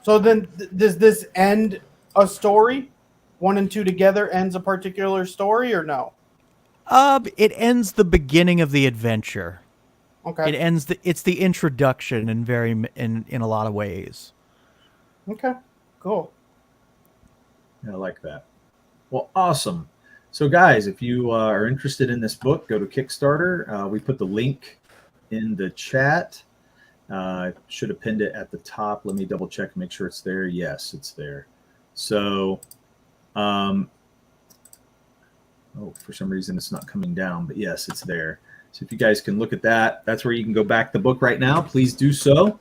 So then does this end a story? 1 and 2 together ends a particular story or no? It ends the beginning of the adventure. Okay. It's the introduction in a lot of ways. Okay. Cool. Yeah, I like that. Well, awesome. So guys, if you are interested in this book, go to Kickstarter. We put the link in the chat. Should have pinned it at the top. Let me double check and make sure it's there. Yes, it's there. So, for some reason it's not coming down, but yes, it's there. So if you guys can look at that, that's where you can go back the book right now. Please do so.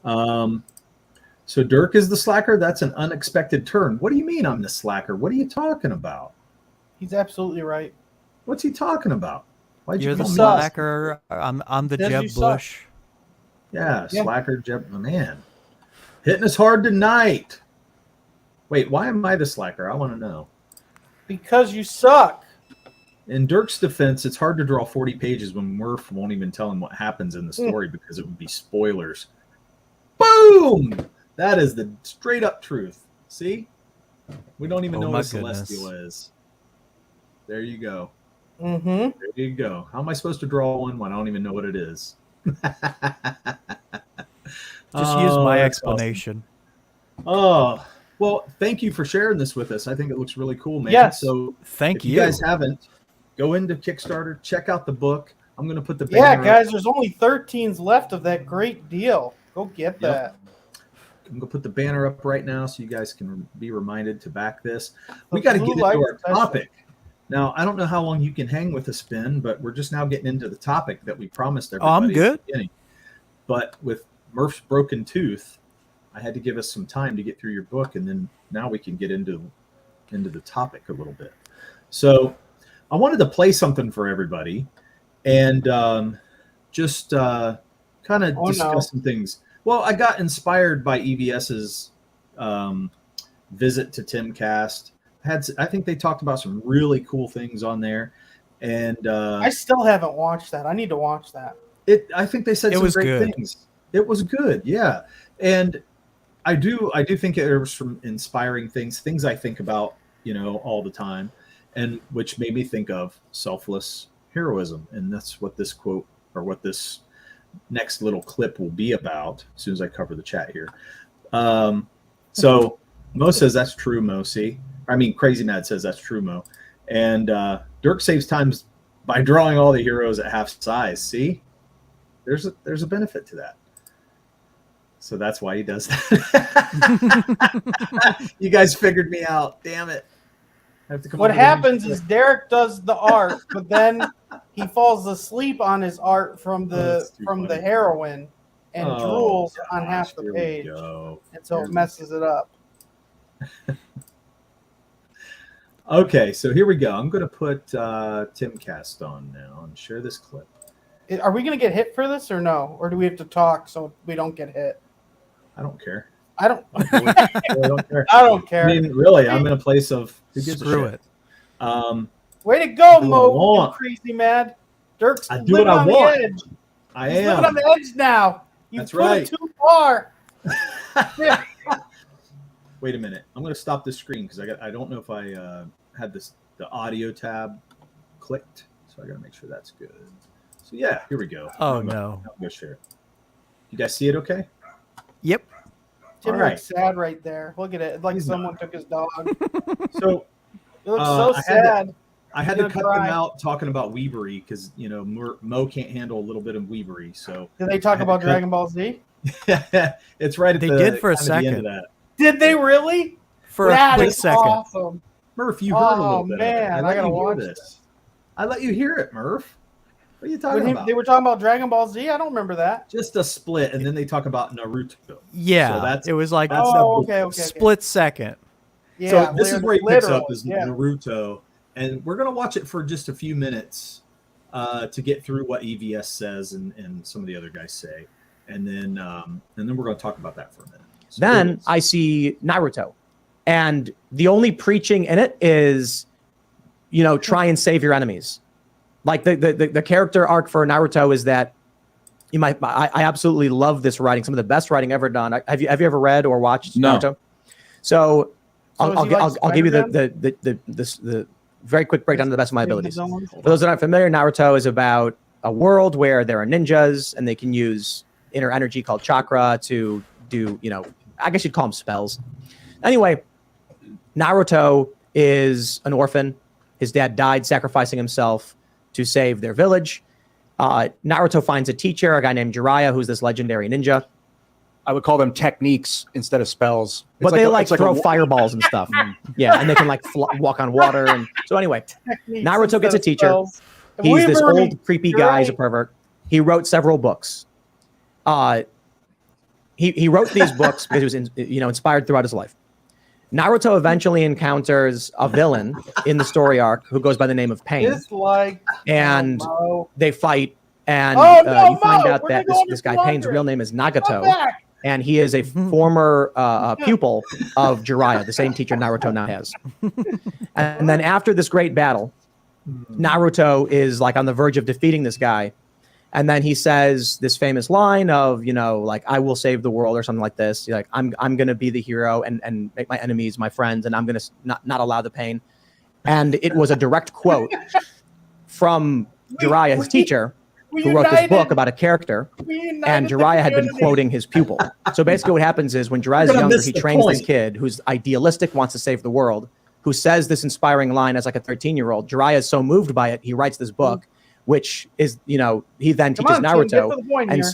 So Dirk is the slacker. That's an unexpected turn. What do you mean I'm the slacker? What are you talking about? He's absolutely right. What's he talking about? Why'd You're you the call me? slacker. I'm the Says you Jeb suck. Bush. Yeah, Yeah. slacker Jeb. Man, hitting us hard tonight. Wait, why am I the slacker? I want to know. Because you suck. In Dirk's defense, it's hard to draw 40 pages when Murph won't even tell him what happens in the story because it would be spoilers. Boom! That is the straight up truth. See? We don't even Oh know my what a celestial goodness. is. There you go. Mm-hmm. There you go. How am I supposed to draw one when I don't even know what it is? Just use my that's explanation. awesome. Oh, well, thank you for sharing this with us. I think it looks really cool, man. Yes. So Thank if you. you guys haven't, go into Kickstarter, check out the book. I'm going to put the Yeah, banner guys, up. there's only 13s left of that great deal. Go get that. I'm going to put the banner up right now so you guys can be reminded to back this. We The got to blue get into light our special. topic. Now, I don't know how long you can hang with a spin, but we're just now getting into the topic that we promised everybody. I'm at the good. beginning. But with Murph's broken tooth, I had to give us some time to get through your book, and then now we can get into the topic a little bit. So I wanted to play something for everybody and just kind of discuss some things. Well, I got inspired by EVS's visit to Timcast. I think they talked about some really cool things on there, and I still haven't watched that. I need to watch that. I think they said It some was great good. things. It was good, yeah. And I do think there was some inspiring things I think about, all the time, and which made me think of selfless heroism. And that's what this quote or what this next little clip will be about as soon as I cover the chat here. So Mo says that's true, Mo. See? I mean, Crazy Mad says that's true, Mo. And Dirk saves time by drawing all the heroes at half size. See? There's a benefit to that. So that's why he does that. You guys figured me out. Damn it. I have to come What up with a new happens script. is Derek does the art, but then he falls asleep on his art from that's too the funny. heroine and drools on half the Here we page. go. And so Here it we messes it up. Okay, so here we go. I'm going to put Timcast on now and share this clip. Are we going to get hit for this or no? Or do we have to talk so we don't get hit? I don't care. I don't. I really don't care. I don't care. I mean, really, I'm in a place of who gives Screw a shit. it. Way to go, do what I Mo! You want. crazy mad. Dirk's I do living what I on want. the edge. I He's living on am. the edge now. You That's put right. it too far. Wait a minute. I'm going to stop this screen because I don't know if I had the audio tab clicked, so I got to make sure that's good. So yeah, here we go. Oh, I'm no. gonna share it. You guys see it? Okay. Yep. Tim All right. looks sad right there. Look at it. Like He's someone took his dog. So It looks so I had to- sad. I had He's to gonna cut them cry. out talking about Weebery because Mo can't handle a little bit of Weebery. So Did they talk I had about to cut- Dragon Ball Z? it's right at They the did for a kind of the end second. of that. Did they really? For That a quick is second. awesome. Murph, you heard a Oh, little bit. man, of it. I gotta let you hear watch this. I let you hear it, Murph. What are you talking about? They were talking about Dragon Ball Z. I don't remember that. Just a split, and then they talk about Naruto. Yeah. So that's- it was like that's a Oh, okay. split second. Yeah, so this is where he picks up literally, is yeah. Naruto, and we're gonna watch it for just a few minutes to get through what EVS says and some of the other guys say, and then we're gonna talk about that for a minute. So here it Then is. I see Naruto, and the only preaching in it is, try and save your enemies. Like the character arc for Naruto is that I absolutely love this writing. Some of the best writing ever done. Have you ever read or watched No. Naruto? So So is he like I'll give you Spider-Man? the very quick breakdown to the best of my abilities. Villains? For those that aren't familiar, Naruto is about a world where there are ninjas and they can use inner energy called chakra to do, I guess you'd call them spells. Anyway, Naruto is an orphan. His dad died sacrificing himself to save their village. Naruto finds a teacher, a guy named Jiraiya, who's this legendary ninja. I would call them techniques instead of spells. But they it's throw a- fireballs and stuff. Yeah, and they can walk on water. And so anyway, Techniques Naruto gets a instead of teacher. spells. He's this Weavery, old creepy you're guy. He's a right. pervert. He wrote several books. He wrote these books because he was inspired throughout his life. Naruto eventually encounters a villain in the story arc who goes by the name of Pain, Dislike. and Mo. they fight. And Oh, no, you find Mo, out we're that gonna go this on guy this Pain's longer. real name is Come Nagato, back. and he is a former pupil of Jiraiya, the same teacher Naruto now has. And then after this great battle, Naruto is like on the verge of defeating this guy. And then he says this famous line of, like, I will save the world or something like this. Like, I'm going to be the hero and make my enemies my friends, and I'm going to not allow the pain. And it was a direct quote from Jiraiya, his teacher, who wrote this book about a character. And Jiraiya had been quoting his pupil. So basically what happens is when Jiraiya's younger, he trains this kid who's idealistic, wants to save the world, who says this inspiring line as like a 13-year-old. Jiraiya is so moved by it, he writes this book, which is, he then teaches Naruto. And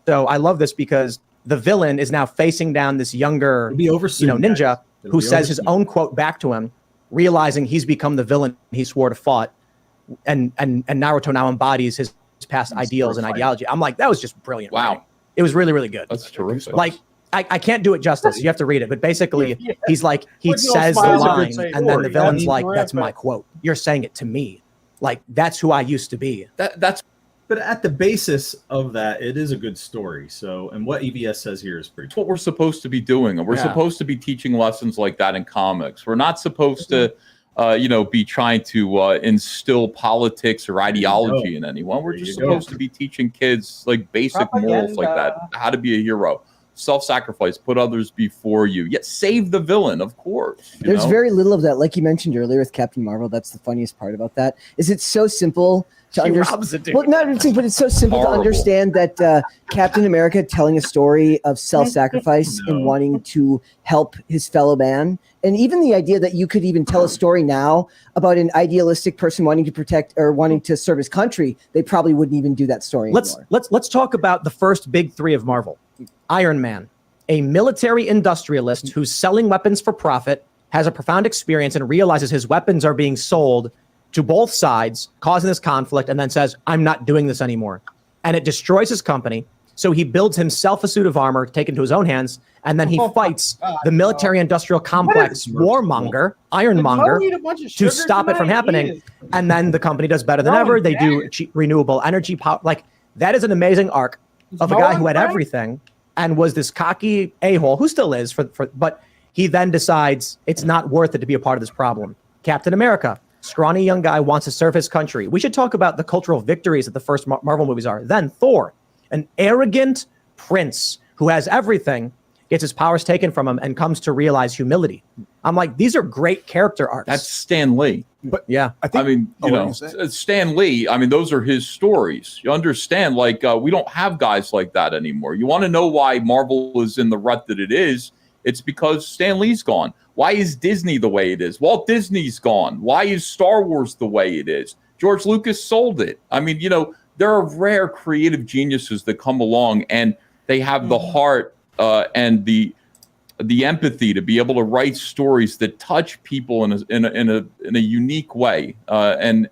so I love this because the villain is now facing down this younger, ninja who says his own quote back to him, realizing he's become the villain he swore to fight. And Naruto now embodies his past ideals and ideology. I'm like, that was just brilliant. Wow. Writing. It was really, really good. That's terrific. Like, I can't do it justice. You have to read it. But basically, he's like, he Original says the Smiles line, Good and then the Story. villain's That'd like, be that's my terrific. quote. You're saying it to me. Like, that's who I used to be. That's But at the basis of that, it is a good story. So, and what EVS says here is pretty. what we're supposed to be doing, and we're supposed to be teaching lessons like that in comics. We're not supposed to be trying to instill politics or ideology in anyone. We're just supposed to be teaching kids like basic morals like that, how to be a hero, self-sacrifice, put others before you, yet save the villain, of course. There's very little of that, like you mentioned earlier with Captain Marvel. That's the funniest part about that. Is it's so simple to understand. Well, not but it's so simple to understand that Captain America telling a story of self-sacrifice and wanting to help his fellow man, and even the idea that you could even tell a story now about an idealistic person wanting to protect or wanting to serve his country, they probably wouldn't even do that story anymore. Let's talk about the first big three of Marvel. Iron Man, a military industrialist who's selling weapons for profit, has a profound experience and realizes his weapons are being sold to both sides, causing this conflict, and then says, I'm not doing this anymore. And it destroys his company. So he builds himself a suit of armor, taken to his own hands, and then he fights the military-industrial complex warmonger, Ironmonger, to stop it from happening. And then the company does better than ever. They do renewable energy power. Like, that is an amazing arc of a guy who had everything and was this cocky a-hole, who still is, but he then decides it's not worth it to be a part of this problem. Captain America, scrawny young guy, wants to serve his country. We should talk about the cultural victories that the first Marvel movies are. Then Thor, an arrogant prince who has everything, gets his powers taken from him and comes to realize humility. I'm like, these are great character arcs. That's Stan Lee. But yeah, I mean, Stan Lee, I mean, those are his stories. You understand, like, we don't have guys like that anymore. You want to know why Marvel is in the rut that it is? It's because Stan Lee's gone. Why is Disney the way it is? Walt Disney's gone. Why is Star Wars the way it is? George Lucas sold it. I mean, there are rare creative geniuses that come along and they have the heart and the empathy to be able to write stories that touch people in a unique way and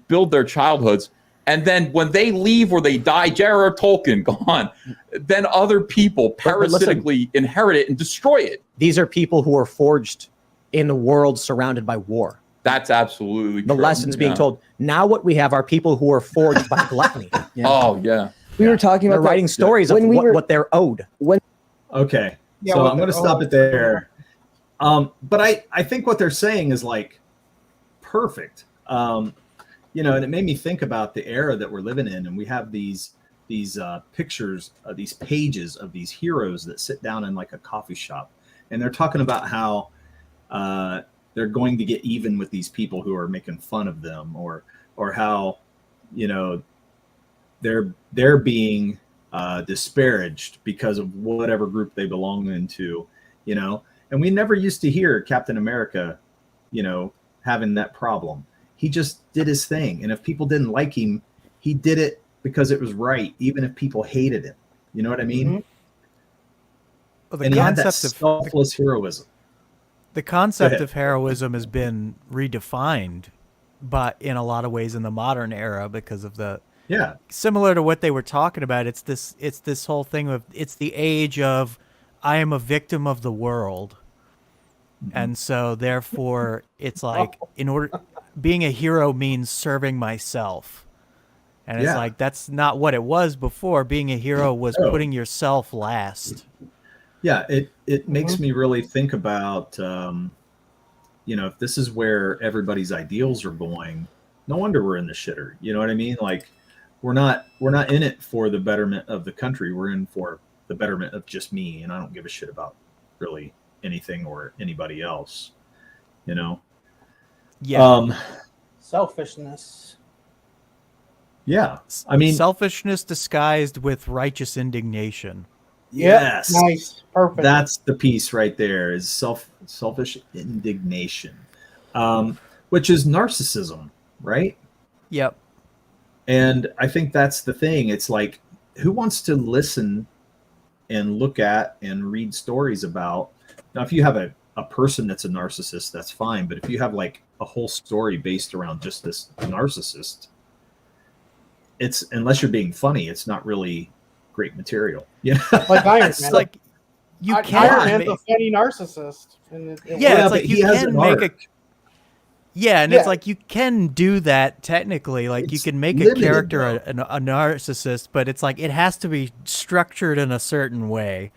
build their childhoods. And then when they leave or they die, J.R.R. Tolkien gone, then other people parasitically inherit it and destroy it. These are people who are forged in a world surrounded by war. That's absolutely the true. lessons being told. Now what we have are people who are forged by gluttony. Oh, yeah. We were talking about writing stories of what they're owed. Okay. So I'm going to stop it there. But I think what they're saying is like perfect. And it made me think about the era that we're living in, and we have these pictures, these pages of these heroes that sit down in like a coffee shop, and they're talking about how they're going to get even with these people who are making fun of them, or how they're being disparaged because of whatever group they belong into, and we never used to hear Captain America, having that problem. He just did his thing. And if people didn't like him, he did it because it was right, even if people hated him. You know what I mean? Mm-hmm. Well, and he had that selfless heroism. The concept of heroism has been redefined, but in a lot of ways in the modern era because of similar to what they were talking about. It's this whole thing of, it's the age of, I am a victim of the world. And so therefore it's like being a hero means serving myself. And it's like that's not what it was before. Being a hero was putting yourself last. Yeah, it makes me really think about if this is where everybody's ideals are going, no wonder we're in the shitter. You know what I mean? Like we're not in it for the betterment of the country. We're in for the betterment of just me, and I don't give a shit about really anything or anybody else. Yeah. Selfishness. Yeah. I mean, selfishness disguised with righteous indignation. Yes. Yep, nice. Perfect. That's the piece right there is selfish indignation, which is narcissism, right? Yep. And I think that's the thing. It's like, who wants to listen and look at and read stories about? Now, if you have a person that's a narcissist, that's fine. But if you have like a whole story based around just this narcissist, it's, unless you're being funny, it's not really great material. Yeah. Like Iron It's Man. like you Iron can Man's a funny narcissist. And it's like you can make arc. it's like you can do that technically. Like you It's can make a limited, character though. a narcissist, but it's like it has to be structured in a certain way.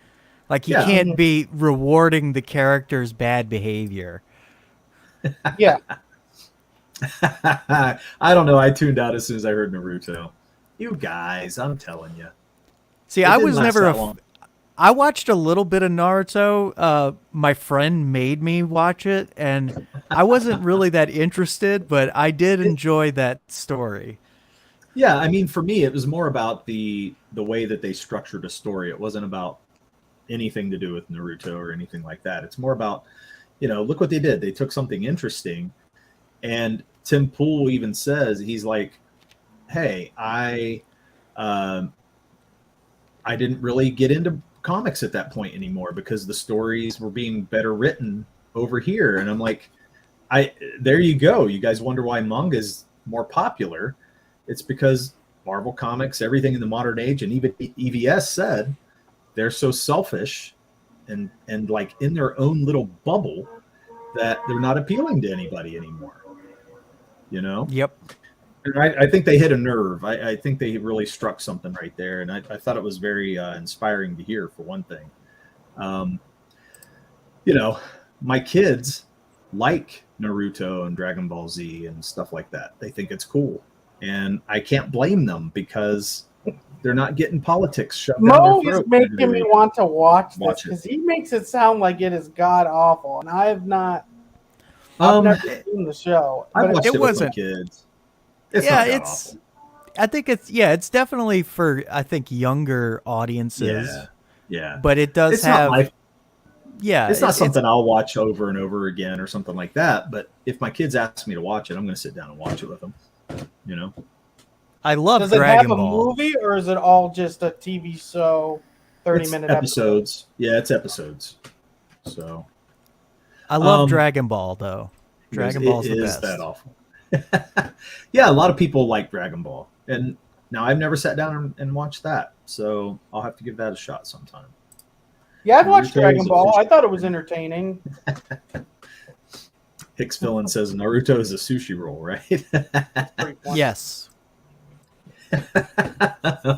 Like you Yeah. can't be rewarding the character's bad behavior. Yeah. I don't know. I tuned out as soon as I heard Naruto. You guys, I'm telling you. See, It I didn't was last never that long. I watched a little bit of Naruto. My friend made me watch it, and I wasn't really that interested, but I did enjoy that story. Yeah, I mean, for me, it was more about the way that they structured a story. It wasn't about anything to do with Naruto or anything like that. It's more about, look what they did. They took something interesting, and Tim Pool even says, he's like, hey, I didn't really get into comics at that point anymore because the stories were being better written over here. And I'm like, there you go. You guys wonder why manga is more popular. It's because Marvel Comics, everything in the modern age, and even EVS said they're so selfish and like in their own little bubble that they're not appealing to anybody anymore. Yep. And I think they hit a nerve. I think they really struck something right there. And I thought it was very inspiring to hear, for one thing. My kids like Naruto and Dragon Ball Z and stuff like that. They think it's cool. And I can't blame them because they're not getting politics shoved down Mo their is throat. making me want to watch this Watch it. because he makes it sound like it is god awful, and I have not. Um, I've never seen the show. I But watched it it with my wasn't- kids. It's yeah, not that it's. awful. I think it's definitely for younger audiences. Yeah. But it does It's have. not It's not something I'll watch over and over again or something like that. But if my kids ask me to watch it, I'm going to sit down and watch it with them. I love does it Dragon have a Ball. movie or is it all just a TV show, 30-minute episodes. Yeah, it's episodes. So I love Dragon Ball though. Dragon Ball's the best. That awful? Yeah, a lot of people like Dragon Ball, and now I've never sat down and watched that, so I'll have to give that a shot sometime. Yeah, I've watched Naruto Dragon is a Ball. fish. I thought it was entertaining. Hicks Villain says Naruto is a sushi roll, right? Pretty funny. Yes.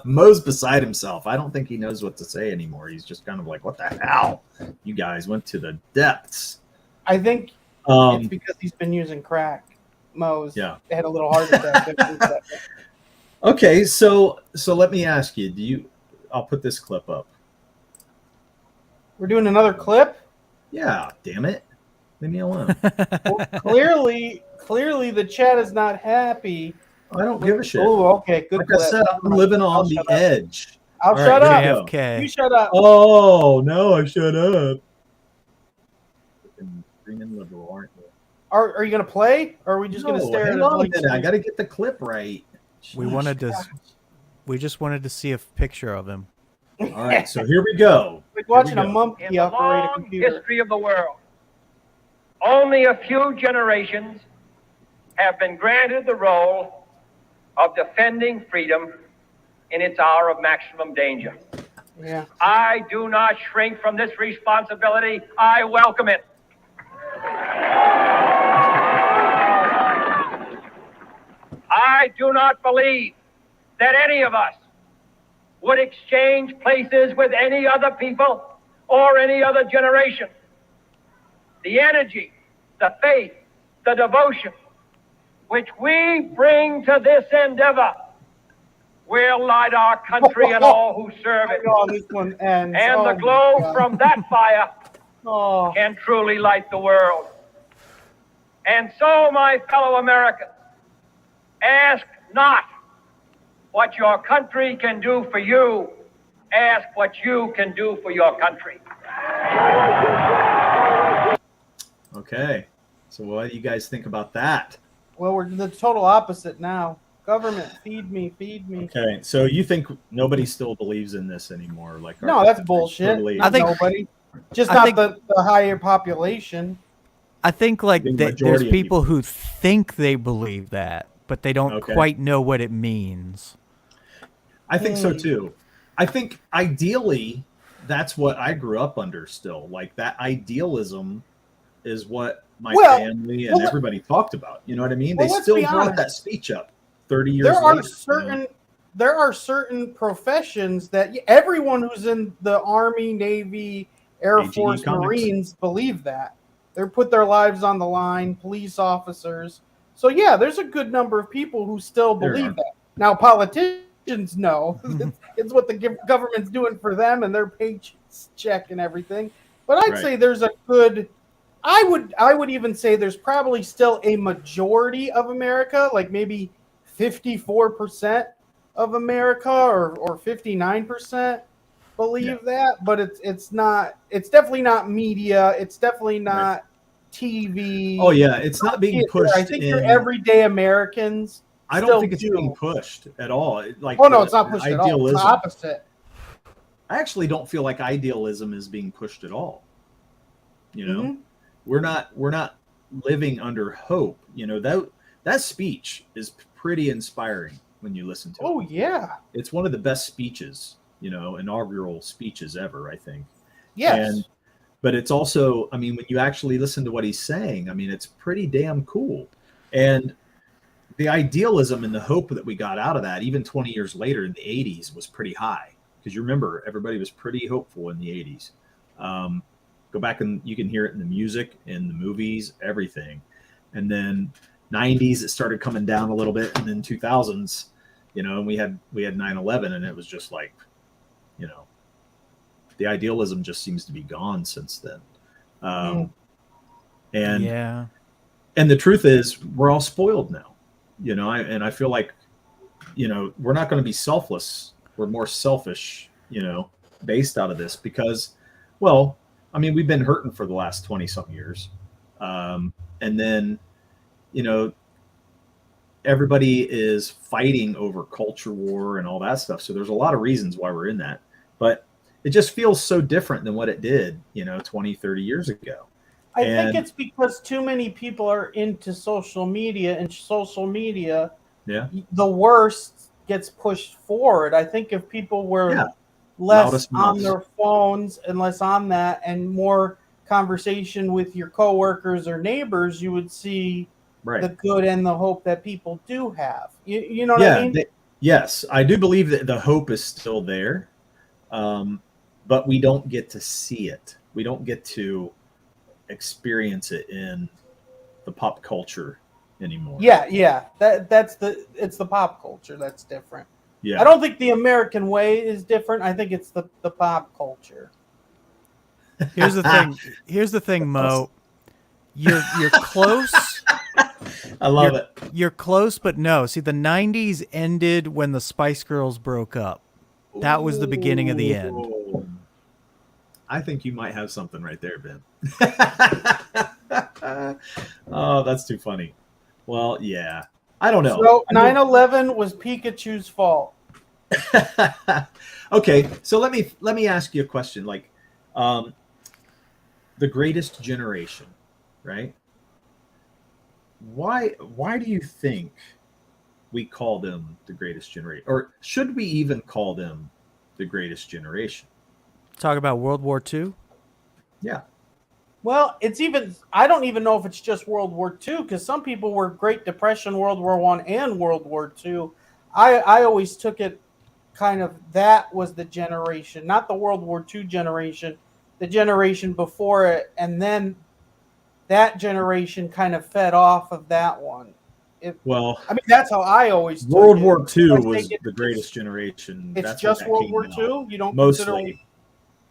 Mo's beside himself. I don't think he knows what to say anymore. He's just kind of like, what the hell? You guys went to the depths. I think it's because he's been using crack. Mo's had a little heart attack. Okay, so let me ask you, I'll put this clip up. We're doing another clip? Yeah, damn it. Leave me alone. Well, clearly the chat is not happy. I don't give a shit. Oh, okay, good Like clip. I said, I'm living on the shut up. edge. I'll All right, shut here up. we go. JFK. You shut up. Oh, no, I shut up. Freaking liberal, aren't you? Are you going to play? Or are we just going to stare at hang it? on a Like, minute. I got to get the clip right. We just wanted to see a picture of him. All right, so here we go. like watching Here a we go. In monkey the operate a long computer. history of the world, only a few generations have been granted the role of defending freedom in its hour of maximum danger. Yeah. I do not shrink from this responsibility. I welcome it. I do not believe that any of us would exchange places with any other people or any other generation. The energy, the faith, the devotion which we bring to this endeavor will light our country and all who serve it. Oh, this one ends. And Oh the my glow God. from that fire Oh. can truly light the world. And so, my fellow Americans, ask not what your country can do for you. Ask what you can do for your country. Okay. So what do you guys think about that? Well, we're the total opposite now. Government, feed me, feed me. Okay. So you think nobody still believes in this anymore? Like No, that's bullshit. totally- Not I think- nobody. Just I not think- the higher population. I think like The there's majority of people who think they believe that, but they don't Okay. quite know what it means. I think so too. I think ideally that's what I grew up under still. Like that idealism is what my Well, family and well, everybody talked about. You know what I mean? well, They let's still be brought honest. that speech up 30 years There later. are you know? certain there are certain professions that everyone who's in the Army, Navy, Air AGE Force, comics. Marines believe that. They put their lives on the line, police officers. So yeah, there's a good number of people who still There believe are. that. Now politicians know it's what the government's doing for them and their paycheck and everything. But I'd Right. say there's a good I would even say there's probably still a majority of America, like maybe 54% of America or 59% believe that, but it's definitely not media, it's definitely not TV. Oh yeah, it's not being pushed. I think your in- everyday Americans I don't still think it's do. being pushed at all. Like Oh no, the it's not pushed at all. It's idealism. the opposite. I actually don't feel like idealism is being pushed at all. You know, Mhm. we're not living under hope. You know, that speech is pretty inspiring when you listen to Oh it. yeah. It's one of the best speeches, you know, inaugural speeches ever, I think. Yes. But it's also, I mean, when you actually listen to what he's saying, I mean, it's pretty damn cool. And the idealism and the hope that we got out of that, even 20 years later in the 80s, was pretty high. Because you remember, everybody was pretty hopeful in the 80s. Go back and you can hear it in the music, in the movies, everything. And then 90s, it started coming down a little bit. And then 2000s, you know, and we had 9/11, and it was just like, you know, the idealism just seems to be gone since then. And Yeah. and the truth is, we're all spoiled now, you know. I feel like, you know, we're not going to be selfless. We're more selfish, you know, based out of this because, well, I mean, we've been hurting for the last 20 some years, and then, you know, everybody is fighting over culture war and all that stuff. So there's a lot of reasons why we're in that, but it just feels so different than what it did, you know, 20, 30 years ago. I think it's because too many people are into social media, and social media, Yeah. the worst gets pushed forward. I think if people were Yeah. less Loudest on mouths. their phones and less on that and more conversation with your coworkers or neighbors, you would see Right. the good and the hope that people do have. You know what I mean? Yes, I do believe that the hope is still there, but we don't get to see it. We don't get to experience it in the pop culture anymore. Yeah. It's the pop culture that's different. Yeah. I don't think the American way is different. I think it's the pop culture. Here's the thing. Here's the thing, Mo. You're close. I love it. You're close, but no. See, the 90s ended when the Spice Girls broke up. That was the beginning of the end. Ooh. I think you might have something right there, Ben. Oh, that's too funny. Well, yeah. I don't know. So 9/11 was Pikachu's fault. Okay, so let me ask you a question. Like, the greatest generation, right? Why do you think we call them the greatest generation, or should we even call them the greatest generation? Talk about World War II. Yeah. Well, it's even. I don't even know if it's just World War II because some people were Great Depression, World War I, and World War II. I always took it kind of that was the generation, not the World War II generation, the generation before it, and then that generation kind of fed off of that one. Well, I mean, that's how I always took World it. War II I was think the greatest generation. It's That's just when that World came War out. II. You don't consider Mostly.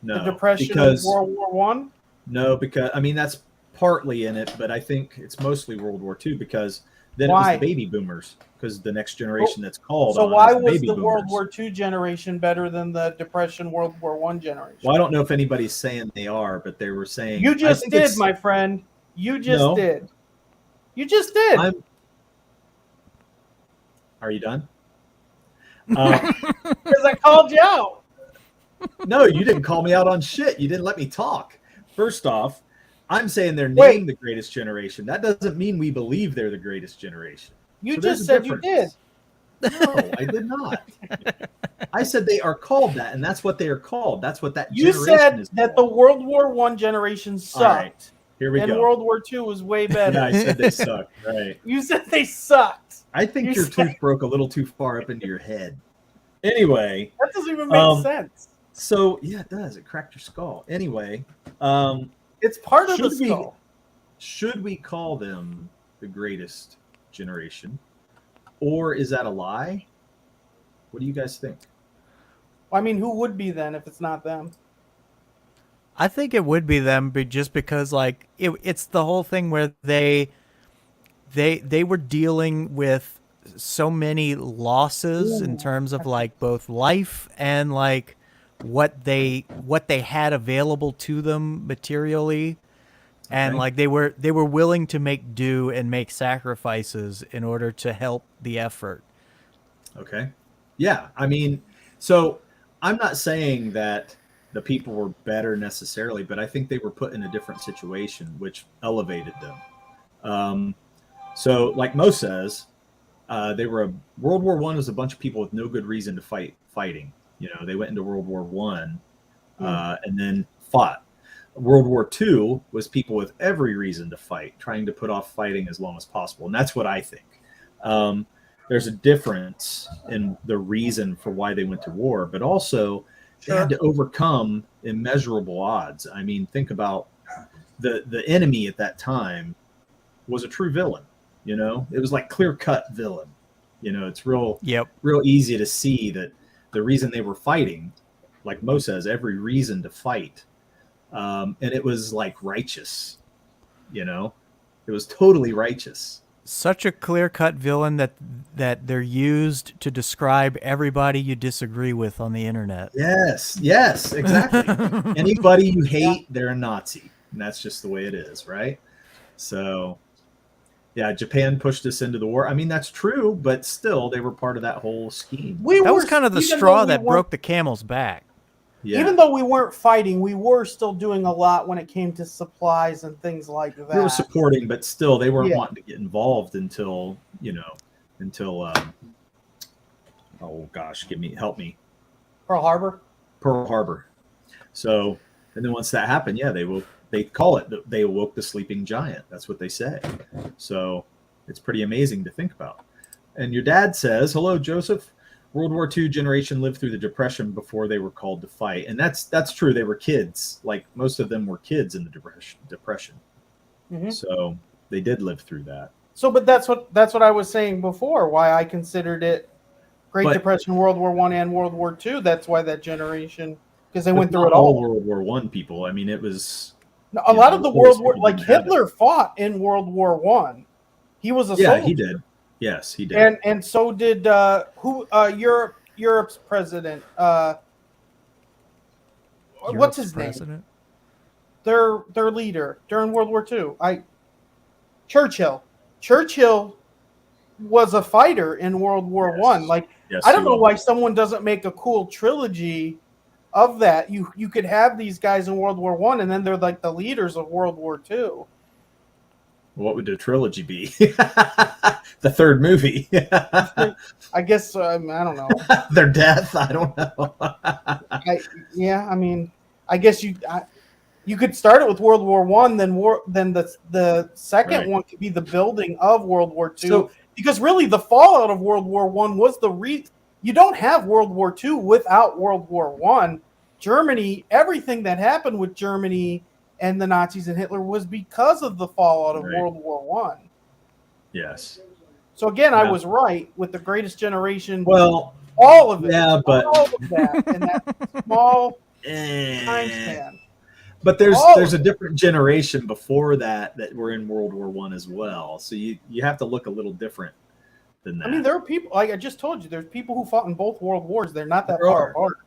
No, the Depression because World War One. no, because I mean that's partly in it, but I think it's mostly World War II because then it Why? was the baby boomers because the next generation that's called. So on why is was baby the boomers. World War II generation better than the Depression World War One generation? Well, I don't know if anybody's saying they are, but they were saying You I just think did, it's- my friend. You just No. did. You just did. Are you done? Because I called you out. No, you didn't call me out on shit. You didn't let me talk. First off, I'm saying they're named Wait. the greatest generation. That doesn't mean we believe they're the greatest generation. You So there's just a said you did. difference. No, I did not. I said they are called that, and that's what they are called. That's what that You generation said is that the called. World War One generation sucked, All right, here we and go. World War II was way better. Yeah, I said they suck. Right. You said they sucked. I think You your said- tooth broke a little too far up into your head. Anyway, That doesn't even make sense. so yeah, it does. It cracked your skull. Anyway, It's part of the should we- skull. should we call them the greatest generation, or is that a lie? What do you guys think? I mean, who would be then if it's not them? I think it would be them, but just because like it's the whole thing where they were dealing with so many losses in terms of like both life and like what they had available to them materially, and Okay. like they were willing to make do and make sacrifices in order to help the effort. Okay. Yeah. I mean, so I'm not saying that the people were better necessarily, but I think they were put in a different situation, which elevated them. So, like Mo says, they were World War One was a bunch of people with no good reason to fighting. You know, they went into World War One and then fought. World War II was people with every reason to fight, trying to put off fighting as long as possible, and that's what I think. There's a difference in the reason for why they went to war, but also they had to overcome immeasurable odds. I mean, think about the enemy at that time was a true villain. You know, it was like clear-cut villain. You know, it's real easy to see that the reason they were fighting, like Mo says, every reason to fight, and it was like righteous. You know, it was totally righteous. Such a clear-cut villain that they're used to describe everybody you disagree with on the internet. Yes, exactly. Anybody you hate, they're a Nazi. And that's just the way it is, right? So, yeah, Japan pushed us into the war. I mean, that's true, but still, they were part of that whole scheme. That was kind of the straw that broke the camel's back. Yeah. Even though we weren't fighting, we were still doing a lot when it came to supplies and things like that. We were supporting, but still, they weren't Yeah. wanting to get involved until oh gosh, help me. Pearl Harbor. Pearl Harbor. So, and then once that happened, yeah, they call it, they awoke the sleeping giant. That's what they say. So it's pretty amazing to think about. And your dad says, hello, Joseph. World War II generation lived through the Depression before they were called to fight. And that's true. They were kids. Like most of them were kids in the Depression. Mhm. So they did live through that. So, but that's what I was saying before. Why I considered it Great Depression, World War I, and World War II. That's why that generation, because they went through it all. World War I people. I mean, it was A lot of the World War, people like didn't have Hitler, fought in World War One. He was a yeah, soldier. he did. Yes, he did. And so did Europe's president. What's his name? Their leader during World War II. Churchill. Churchill was a fighter in World War One. Like Yes, I don't he know was. why someone doesn't make a cool trilogy of that. You could have these guys in World War One, and then they're like the leaders of World War II. What would the trilogy be? The third movie. I guess I don't know. Their death. I don't know. I mean, I guess You could start it with World War One, then the second Right. one could be the building of World War Two. So- Because really, the fallout of World War One was you don't have World War Two without World War One. Germany, everything that happened with Germany and the Nazis and Hitler was because of the fallout of Right. World War One. Yes. So again, I Yeah. was right with the Greatest Generation. Well, all of it. yeah, but- all of that in that small time eh, span. but there's All a of different generation before that were in World War One as well. So you have to look a little different than that. I mean, there are people, like I just told you, there's people who fought in both world wars. They're not that There far are. apart.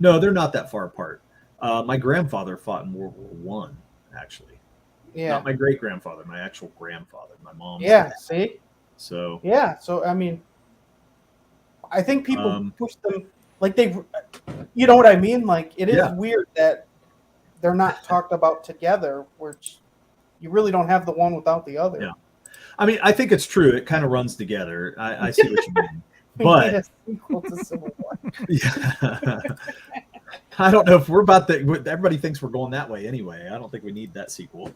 No, they're not that far apart. My grandfather fought in World War One, actually. Yeah. Not my great grandfather, my actual grandfather, my mom's Yeah. dad. See? So Yeah. So, I mean, I think people push them, like you know what I mean? Like, it is weird that they're not talked about together, which you really don't have the one without the other. Yeah. I mean, I think it's true. It kind of runs together. I see what you mean. We need But a sequel to Civil War. yeah. I don't know if we're about that. Everybody thinks we're going that way anyway. I don't think we need that sequel.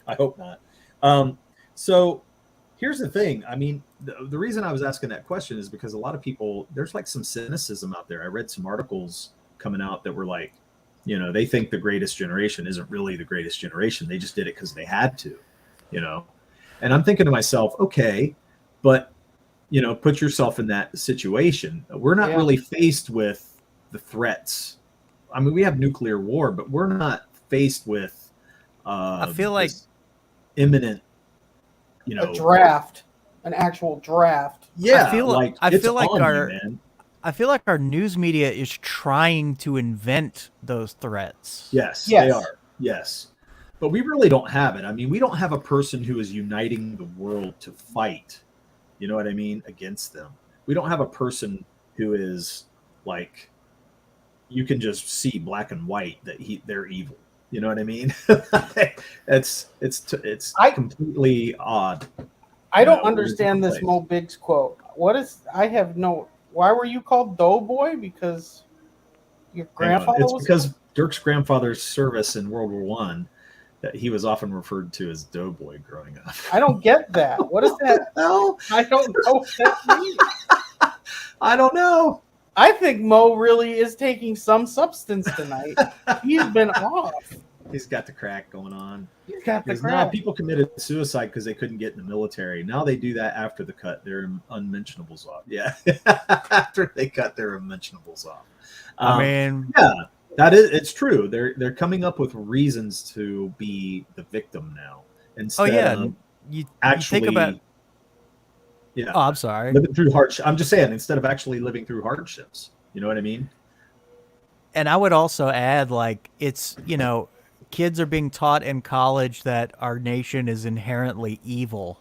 I hope not. So here's the thing. I mean, the reason I was asking that question is because a lot of people, there's like some cynicism out there. I read some articles coming out that were like, you know, they think the Greatest Generation isn't really the Greatest Generation. They just did it because they had to, you know. And I'm thinking to myself, okay, but, you know, put yourself in that situation. We're not really faced with the threats. I mean, we have nuclear war, but we're not faced with I feel like imminent, you know, A draft, an actual draft. Yeah, I feel like I feel like our news media is trying to invent those threats. Yes, they are. Yes. But we really don't have it. I mean, we don't have a person who is uniting the world to fight, you know what I mean, against them. We don't have a person who is like, you can just see black and white that they're evil. You know what I mean? it's completely odd. I don't understand this Mo Biggs quote. Why were you called Doughboy? Because your grandfather It's because Dirk's grandfather's service in World War One, that he was often referred to as Doughboy growing up. I don't get that. What is that? No, I don't know what that means. I don't know. I think Mo really is taking some substance tonight. He's been off. He's got the crack going on. He's got the Because crack. now people committed suicide because they couldn't get in the military. Now they do that after the cut. They're unmentionables off. Yeah, after they cut their unmentionables off. I mean, yeah, it's true. They're coming up with reasons to be the victim now instead of you actually. think about. Yeah. Oh, I'm sorry. Living through hardship. I'm just saying, instead of actually living through hardships. You know what I mean? And I would also add, like, it's, you know, kids are being taught in college that our nation is inherently evil.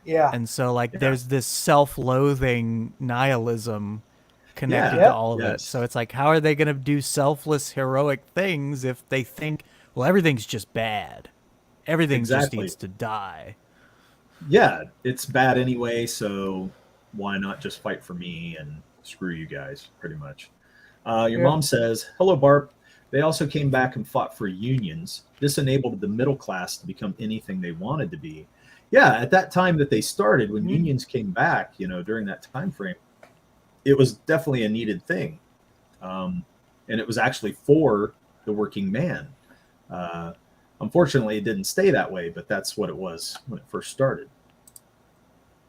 Yeah. And so, like, there's this self-loathing nihilism connected to all of it. So it's like, how are they going to do selfless, heroic things if they think, well, everything's just bad? Everything just needs to die. Yeah, it's bad anyway, so why not just fight for me and screw you guys, pretty much. Your mom says, hello, Barb. They also came back and fought for unions. This enabled the middle class to become anything they wanted to be. Yeah, at that time that they started, when unions came back, you know, during that time frame, it was definitely a needed thing. And it was actually for the working man. Unfortunately, it didn't stay that way, but that's what it was when it first started.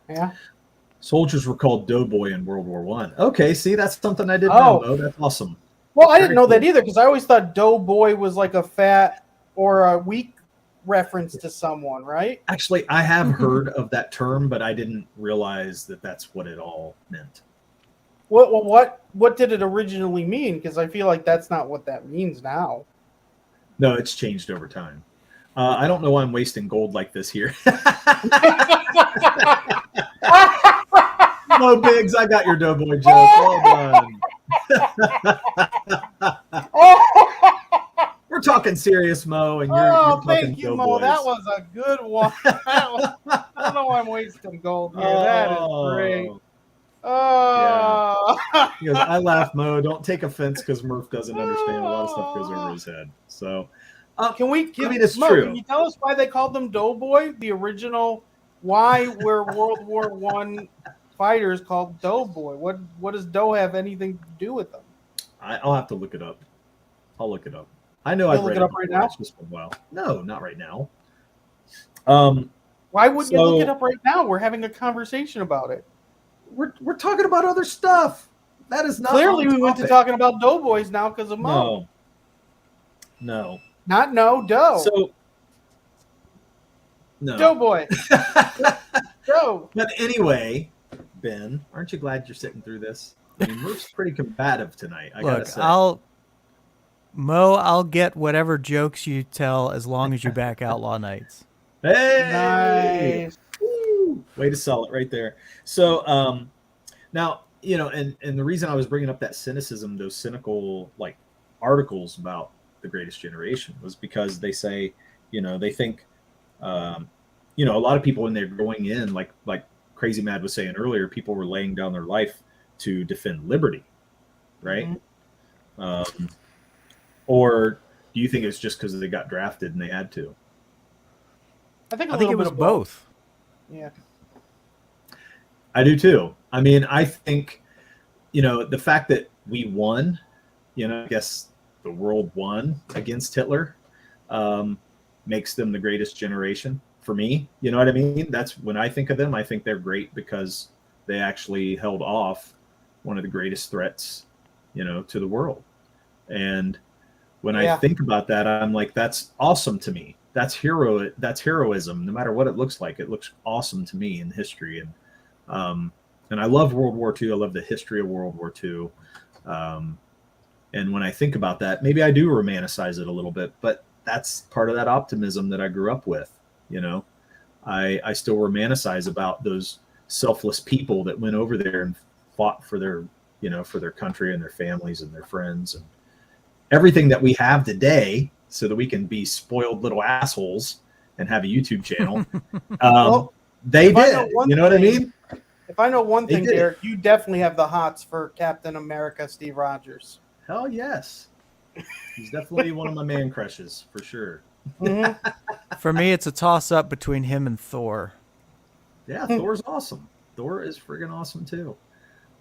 Yeah. Soldiers were called Doughboy in World War One. Okay, see, that's something I didn't know, Mo. That's awesome. Well, I didn't know that either because I always thought Doughboy was like a fat or a weak reference to someone, right? Actually, I have heard of that term, but I didn't realize that that's what it all meant. What did it originally mean? Because I feel like that's not what that means now. No, it's changed over time. I don't know why I'm wasting gold like this here. No, Biggs, I got your Doughboy joke. Well done. We're talking serious, Mo, and you're talking thank you, Mo. Doughboys. That was a good one. I don't know why I'm wasting gold here. That is great. Oh. Yeah. He goes, I laugh, Mo. Don't take offense because Murph doesn't understand. A lot of stuff goes over his head. So, it's Mo, true. Can you tell us why they called them Doughboy? The original, why were World War One fighters called Doughboy? What does Dough have anything to do with them? I'll have to look it up. I'll look it up. I know You'll I've look read it up before. right now? It's just been a while. No, not right now. Why wouldn't you look so- it up right now? We're having a conversation about it. We're talking about other stuff. That is not Clearly, on we went to topic. talking about Doughboys now because of Mo. No. Not no, Dough. So no. Doughboy. Dough. But anyway, Ben, aren't you glad you're sitting through this? I mean, Murph's pretty combative tonight. I gotta Look, say. I'll get whatever jokes you tell as long as you back Outlaw Nights. Hey, Nice. Woo! Way to sell it right there. So now, you know, and the reason I was bringing up that cynicism, those cynical like articles about the Greatest Generation, was because they say, you know, they think, you know, a lot of people when they're going in, like Crazy Mad was saying earlier, people were laying down their life to defend liberty, right? Mm-hmm. Or do you think it's just because they got drafted and they had to? I think it was both. Yeah. I do too. I mean, I think, you know, the fact that we won, you know, I guess the world won against Hitler, makes them the greatest generation for me. You know what I mean? That's when I think of them, I think they're great because they actually held off one of the greatest threats, you know, to the world. And when I think about that, I'm like, that's awesome to me. That's heroism. No matter what it looks like, it looks awesome to me in history. And I love World War II. I love the history of World War II. And when I think about that, maybe I do romanticize it a little bit, but that's part of that optimism that I grew up with. You know, I still romanticize about those selfless people that went over there and fought for their, you know, for their country and their families and their friends and everything that we have today, so that we can be spoiled little assholes and have a YouTube channel. Well, they did. You know what I mean? If I know one thing, did. Derek, you definitely have the hots for Captain America, Steve Rogers. Hell yes. He's definitely one of my man crushes for sure. Mm-hmm. For me, it's a toss-up between him and Thor. Yeah, Thor's awesome. Thor is friggin' awesome too.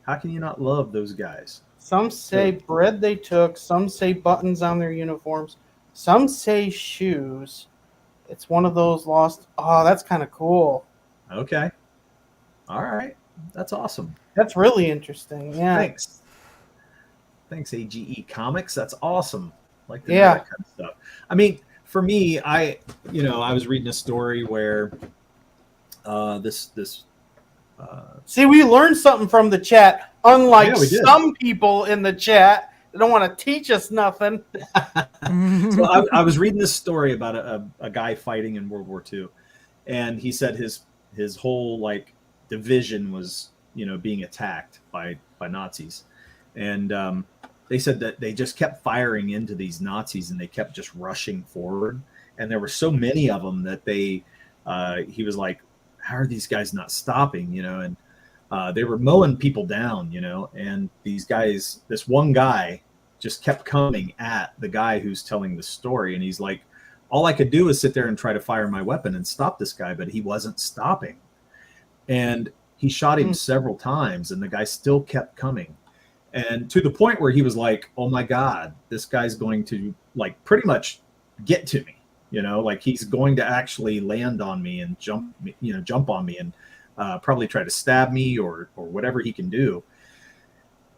How can you not love those guys? Some say bread they took. Some say buttons on their uniforms. Some say shoes. It's one of those lost. Oh, that's kind of cool. Okay. All right. That's awesome. That's really interesting. Yeah. Thanks, AGE Comics. That's awesome. Like that kind of stuff. I mean, for me, I was reading a story where See, we learned something from the chat. Unlike we did. some people in the chat, they don't want to teach us nothing. So I was reading this story about a guy fighting in World War II, and he said his whole like division was, you know, being attacked by Nazis, and they said that they just kept firing into these Nazis and they kept just rushing forward, and there were so many of them that he was like, how are these guys not stopping, you know? And they were mowing people down, you know, and this one guy just kept coming at the guy who's telling the story. And he's like, all I could do is sit there and try to fire my weapon and stop this guy, but he wasn't stopping. And he shot him several times and the guy still kept coming. And to the point where he was like, oh my God, this guy's going to like pretty much get to me, you know, like he's going to actually land on me and jump on me and probably try to stab me or whatever he can do.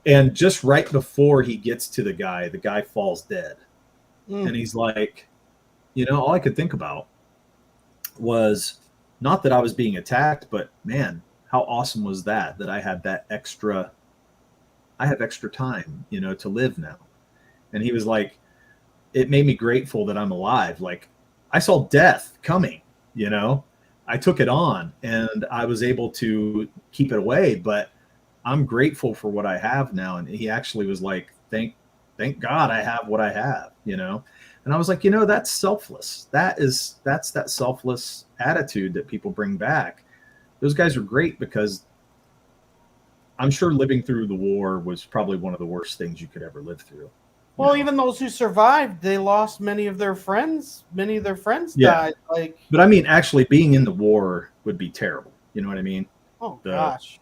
And just right before he gets to the guy falls dead. And he's like, you know, all I could think about was not that I was being attacked, but man, how awesome was that I had that extra time, you know, to live now. And he was like, it made me grateful that I'm alive. Like I saw death coming, you know, I took it on and I was able to keep it away, but I'm grateful for what I have now. And he actually was like, thank God I have what I have, you know? And I was like, you know, that's selfless. That's that selfless attitude that people bring back. Those guys are great because I'm sure living through the war was probably one of the worst things you could ever live through. Well, even those who survived, they lost many of their friends. Many of their friends died. Like, but I mean, actually being in the war would be terrible. You know what I mean? oh gosh,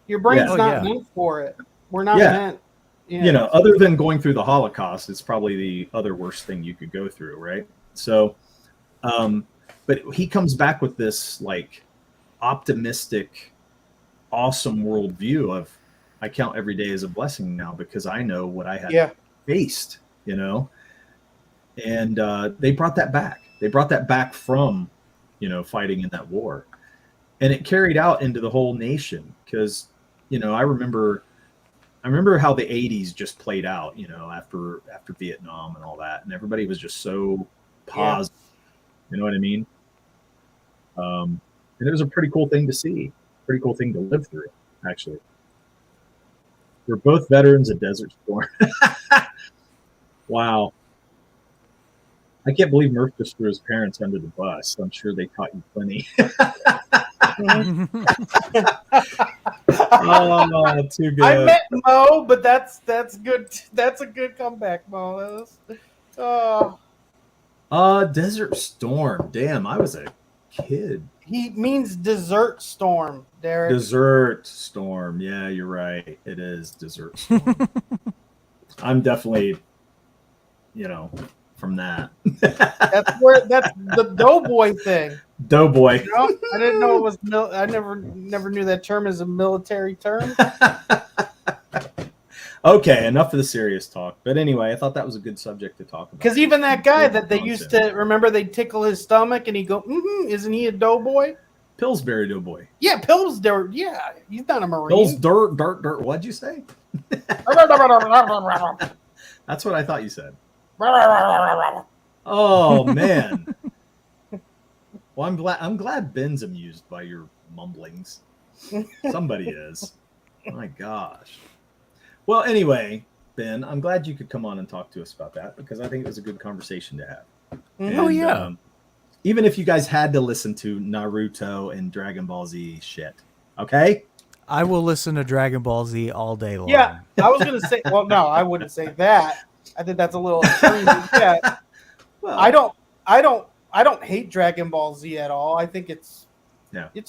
your brain's not meant for it. We're not meant. Yeah. You know, other than going through the Holocaust, it's probably the other worst thing you could go through, right? So, but he comes back with this like optimistic, awesome worldview of I count every day as a blessing now because I know what I had faced, you know. And they brought that back. They brought that back from, you know, fighting in that war, and it carried out into the whole nation because, you know, I remember how the 80s just played out, you know, after Vietnam and all that, and everybody was just so positive. You know what I mean? And it was a pretty cool thing to see, pretty cool thing to live through, actually. We're both veterans of Desert Storm. Wow. I can't believe Murph just threw his parents under the bus. I'm sure they taught you plenty. Oh, too good. I met Mo, but that's good. That's a good comeback, Mo. Desert Storm. Damn, I was a kid. He means desert storm, Derek. Desert Storm. Yeah, you're right. It is Desert Storm. I'm definitely, you know, from that. That's the doughboy thing. Doughboy. You know? I didn't know it was. I never knew that term as a military term. Okay, enough of the serious talk. But anyway, I thought that was a good subject to talk about. Because even that guy that they used to remember, they'd tickle his stomach and he'd go, isn't he a doughboy? Pillsbury Doughboy. Yeah, Pillsbury. Yeah, he's not a Marine. Pills, dirt. What'd you say? That's what I thought you said. Oh man. Well, I'm glad Ben's amused by your mumblings. Somebody is. My gosh. Well, anyway, Ben, I'm glad you could come on and talk to us about that because I think it was a good conversation to have. Oh, yeah. Even if you guys had to listen to Naruto and Dragon Ball Z shit, okay? I will listen to Dragon Ball Z all day long. Yeah, I was going to say, well, no, I wouldn't say that. I think that's a little extreme. Yeah. Well, I don't hate Dragon Ball Z at all. I think it's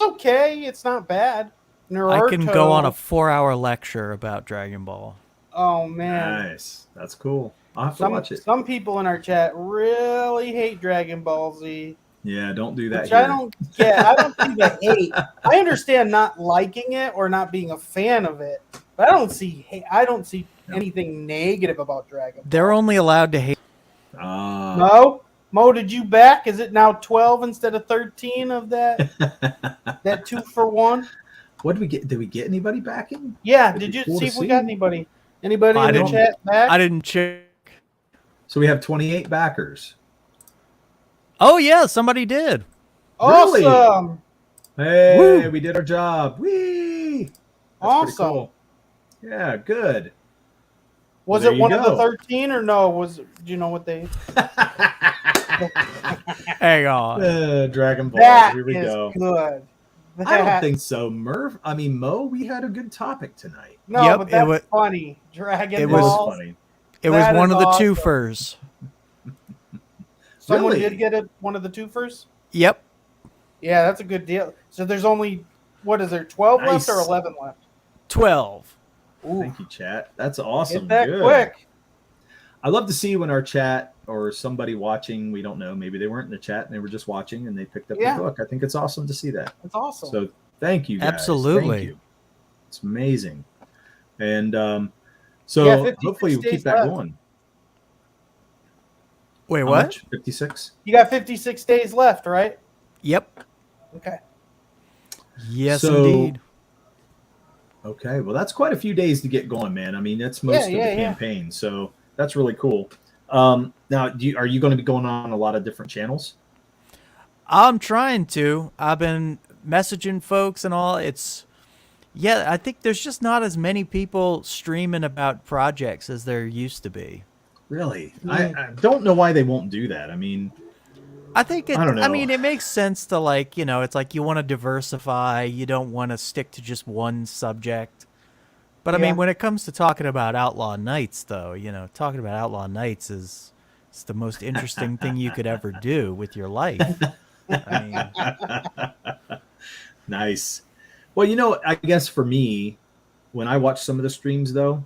okay. It's not bad. Naruto, I can go on a 4-hour lecture about Dragon Ball. Oh man, nice. That's cool. I'll have to watch it. Some people in our chat really hate Dragon Ball Z. Yeah, don't do that. Which I don't get. I don't see the hate. I understand not liking it or not being a fan of it, but I don't see anything negative about Dragon Ball. They're only allowed to hate. Mo, did you back? Is it now 12 instead of 13 of that? That 2-for-1? What did we get? Did we get anybody backing? Yeah. Did you see if we got anybody? Anybody in the chat back? I didn't check. So we have 28 backers. Oh yeah, somebody did. Awesome. Really? Hey, we did our job. Whee! That's awesome. Cool. Yeah, good. Was it one of the 13 or no? Do you know what they? Hang on. Dragon Ball. That Here we go. Good. I don't think so, Murph. I mean, Mo, we had a good topic tonight. No, but that's funny. Dragon Ball. Was funny. It was one of the twofers. Someone did get one of the twofers? Yep. Yeah, that's a good deal. So there's only, what is there, 12 left or 11 left? 12. Ooh. Thank you, chat. That's awesome. Get that quick. I love to see when our chat or somebody watching, we don't know, maybe they weren't in the chat and they were just watching and they picked up the book. I think it's awesome to see that. That's awesome. So thank you guys. Absolutely. Thank you. It's amazing. And so hopefully we'll keep that going. Wait, How what? much? 56? You got 56 days left, right? Yep. Okay. Yes, indeed. Okay, well, that's quite a few days to get going, man. I mean, that's most of the campaign, so that's really cool. Now, are you going to be going on a lot of different channels? I'm trying to. I've been messaging folks and all. I think there's just not as many people streaming about projects as there used to be. Really? I don't know why they won't do that. I mean, I think I don't know. I mean, it makes sense to it's like you want to diversify. You don't want to stick to just one subject. But I Yeah. mean, when it comes to talking about Outlaw Nights, though, talking about Outlaw Nights is it's the most interesting thing you could ever do with your life. I mean, Nice. Well, I guess for me, when I watch some of the streams, though,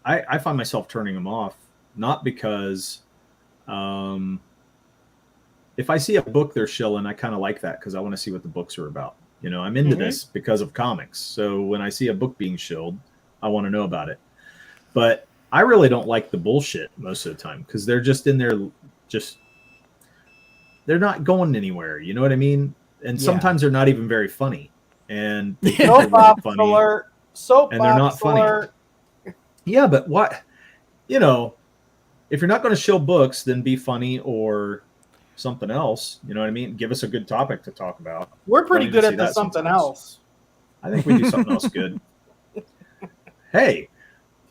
I find myself turning them off, not because if I see a book they're shilling, I kind of like that because I want to see what the books are about. I'm into this because of comics. So when I see a book being shilled, I want to know about it. But I really don't like the bullshit most of the time because they're just in there, they're not going anywhere. You know what I mean? And sometimes they're not even very funny. And they think they're really funny, and they're not funny. Yeah, but what? If you're not going to shill books, then be funny or something else. You know what I mean? Give us a good topic to talk about. We're pretty good at the something else. I think we do something else good. Hey,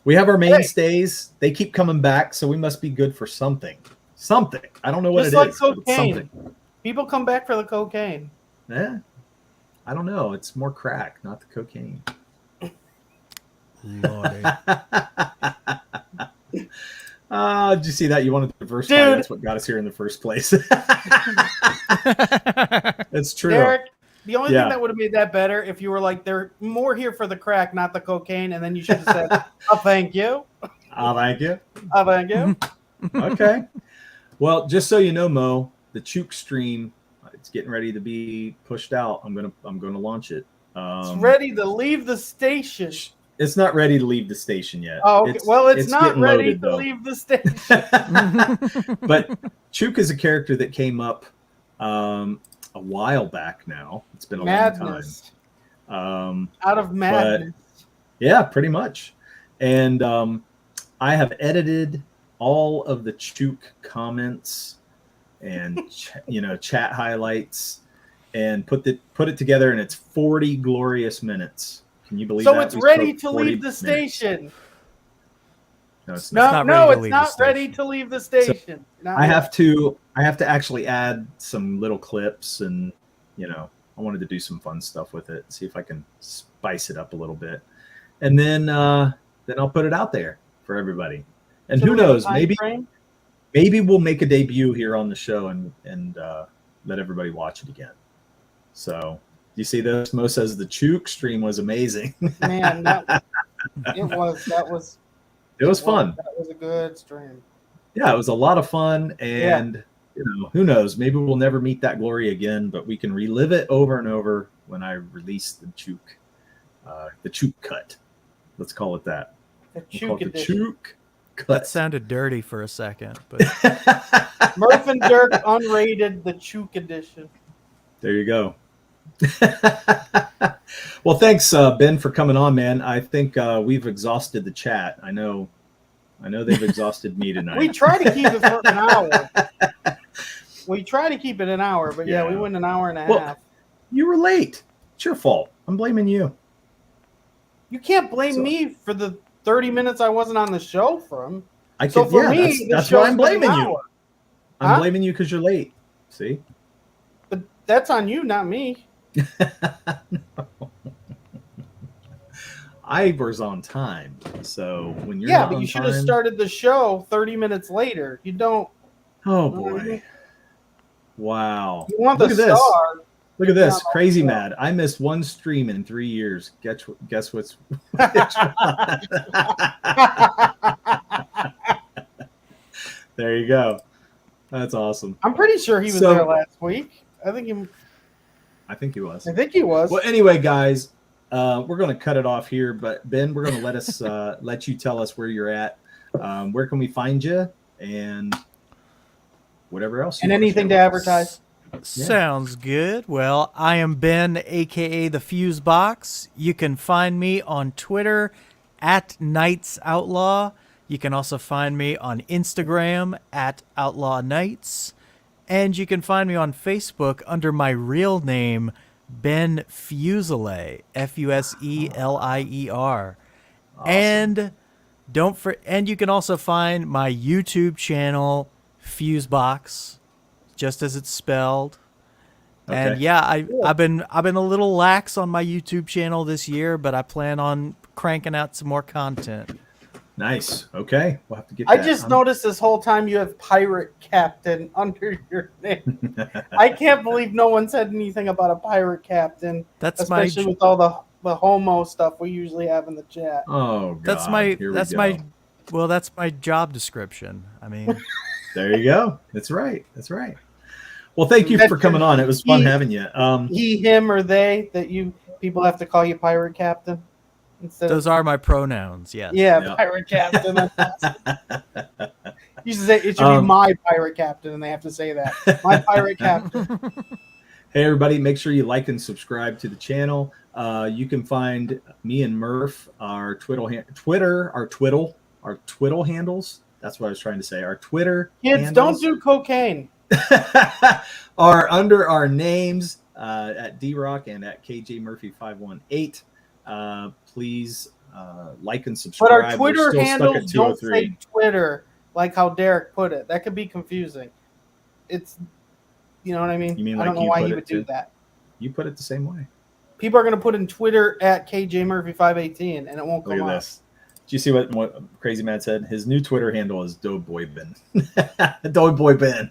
we have our mainstays. They keep coming back, so we must be good for something. Something. I don't know what Just it like is. cocaine. Something. People come back for the cocaine. Yeah. I don't know. It's more crack, not the cocaine. Lordy. Did you see that? You wanted to diversify. Dude. That's what got us here in the first place. It's true. Derek, the only thing that would have made that better if you were like, they're more here for the crack, not the cocaine, and then you should have said, "Oh, thank you." Oh, thank you. Oh, thank you. Okay. Well, just so you know, Mo, the Chook stream, it's getting ready to be pushed out. I'm gonna launch it. It's ready to leave the station. It's not ready to leave the station yet. Oh, okay. It's not ready loaded, to leave the station. But Chook is a character that came up a while back now. It's been a Madness. long time. Out of madness. Yeah, pretty much. And I have edited all of the Chook comments and chat highlights and put it together, and it's 40 glorious minutes. Can you believe that? So it's ready to leave the station. No, it's not. No, it's not ready to leave the station. I have to actually add some little clips, and I wanted to do some fun stuff with it. See if I can spice it up a little bit, and then I'll put it out there for everybody. And who knows? Maybe we'll make a debut here on the show and let everybody watch it again. So. You see this? Mo says the Chook stream was amazing. Man, it was fun. That was a good stream. Yeah, it was a lot of fun, and who knows? Maybe we'll never meet that glory again, but we can relive it over and over when I release the Chook cut. Let's call it that. The Chook cut. That sounded dirty for a second, but Murph and Dirk unrated the Chook edition. There you go. Well, thanks, Ben, for coming on, man. I think we've exhausted the chat. I know they've exhausted me tonight. We try to keep it for an hour. We try to keep it an hour, but we went an hour and a half. You were late. It's your fault. I'm blaming you. You can't blame me for the 30 minutes I wasn't on the show from. That's why I'm blaming you. I'm blaming you because you're late. See? But that's on you, not me. No. I was on time, so when you're not but on you should time, have started the show 30 minutes later. You don't. Oh boy! Wow! You want Look the at star. this. Look at this. Crazy mad. I missed one stream in 3 years. Guess what's? There you go. That's awesome. I'm pretty sure he was there last week. I think he was. Well, anyway, guys, we're going to cut it off here. But Ben, we're going to let you tell us where you're at. Where can we find you, and whatever else. And anything to advertise. Sounds good. Well, I am Ben, aka the Fuse Box. You can find me on Twitter at Nights Outlaw. You can also find me on Instagram at Outlaw Nights. And you can find me on Facebook under my real name, Ben Fuselier, Fuselier. Awesome. And you can also find my YouTube channel, Fusebox, just as it's spelled. And Okay. yeah, I've been a little lax on my YouTube channel this year, but I plan on cranking out some more content. Nice. Okay. We'll have to get I that. just noticed this whole time you have Pirate Captain under your name. I can't believe no one said anything about a Pirate Captain, That's especially with all the homo stuff we usually have in the chat. Oh God. that's my Here we that's go. my well, that's my job description. I mean, There you go. That's right. That's right. Well, thank you for coming on. It was fun having you. He, him, or they that you people have to call you Pirate Captain instead those of are my pronouns. Yes. yeah. Pirate Captain. That's awesome. You should say it should be my Pirate Captain, and they have to say that my Pirate Captain. Hey, everybody, make sure you like and subscribe to the channel. You can find me and Murph, our Twitter handles. That's what I was trying to say. Our Twitter Kids, handles don't do cocaine. are under our names at DRock and at KJMurphy518. Please like and subscribe. But our Twitter We're still handles stuck at don't 203. say Twitter like how Derek put it. That could be confusing. It's, you know what I mean? You mean I like don't know you why put he it would too? do that. You put it the same way. People are going to put in Twitter at KJMurphy518, and it won't come Look at up. this. Did you see what Crazy Matt said? His new Twitter handle is Doughboy Ben. Doughboy Ben.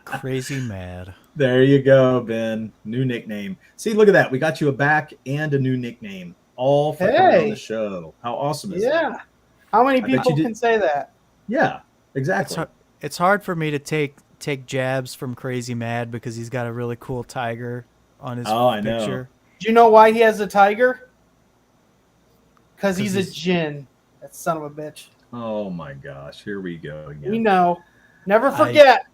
Crazy mad. There you go, Ben. New nickname. See, look at that. We got you a back and a new nickname, all for coming on Hey. the show. How awesome is that? Yeah. How many I bet you people did- can say that? Yeah, exactly. It's hard for me to take jabs from Crazy Mad because he's got a really cool tiger on his Oh, I know. picture. Do you know why he has a tiger? Because 'Cause he's a he's- djinn. That son of a bitch. Oh my gosh, here we go again. We know. Never forget.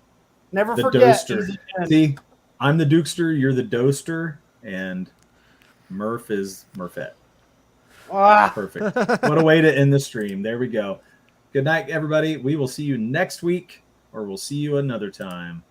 Never The forget. Doster. He's a djinn. See, I'm the Dukester, you're the Doster, and Murph is Murphette. Ah. Perfect. What a way to end the stream. There we go. Good night, everybody. We will see you next week, or we'll see you another time.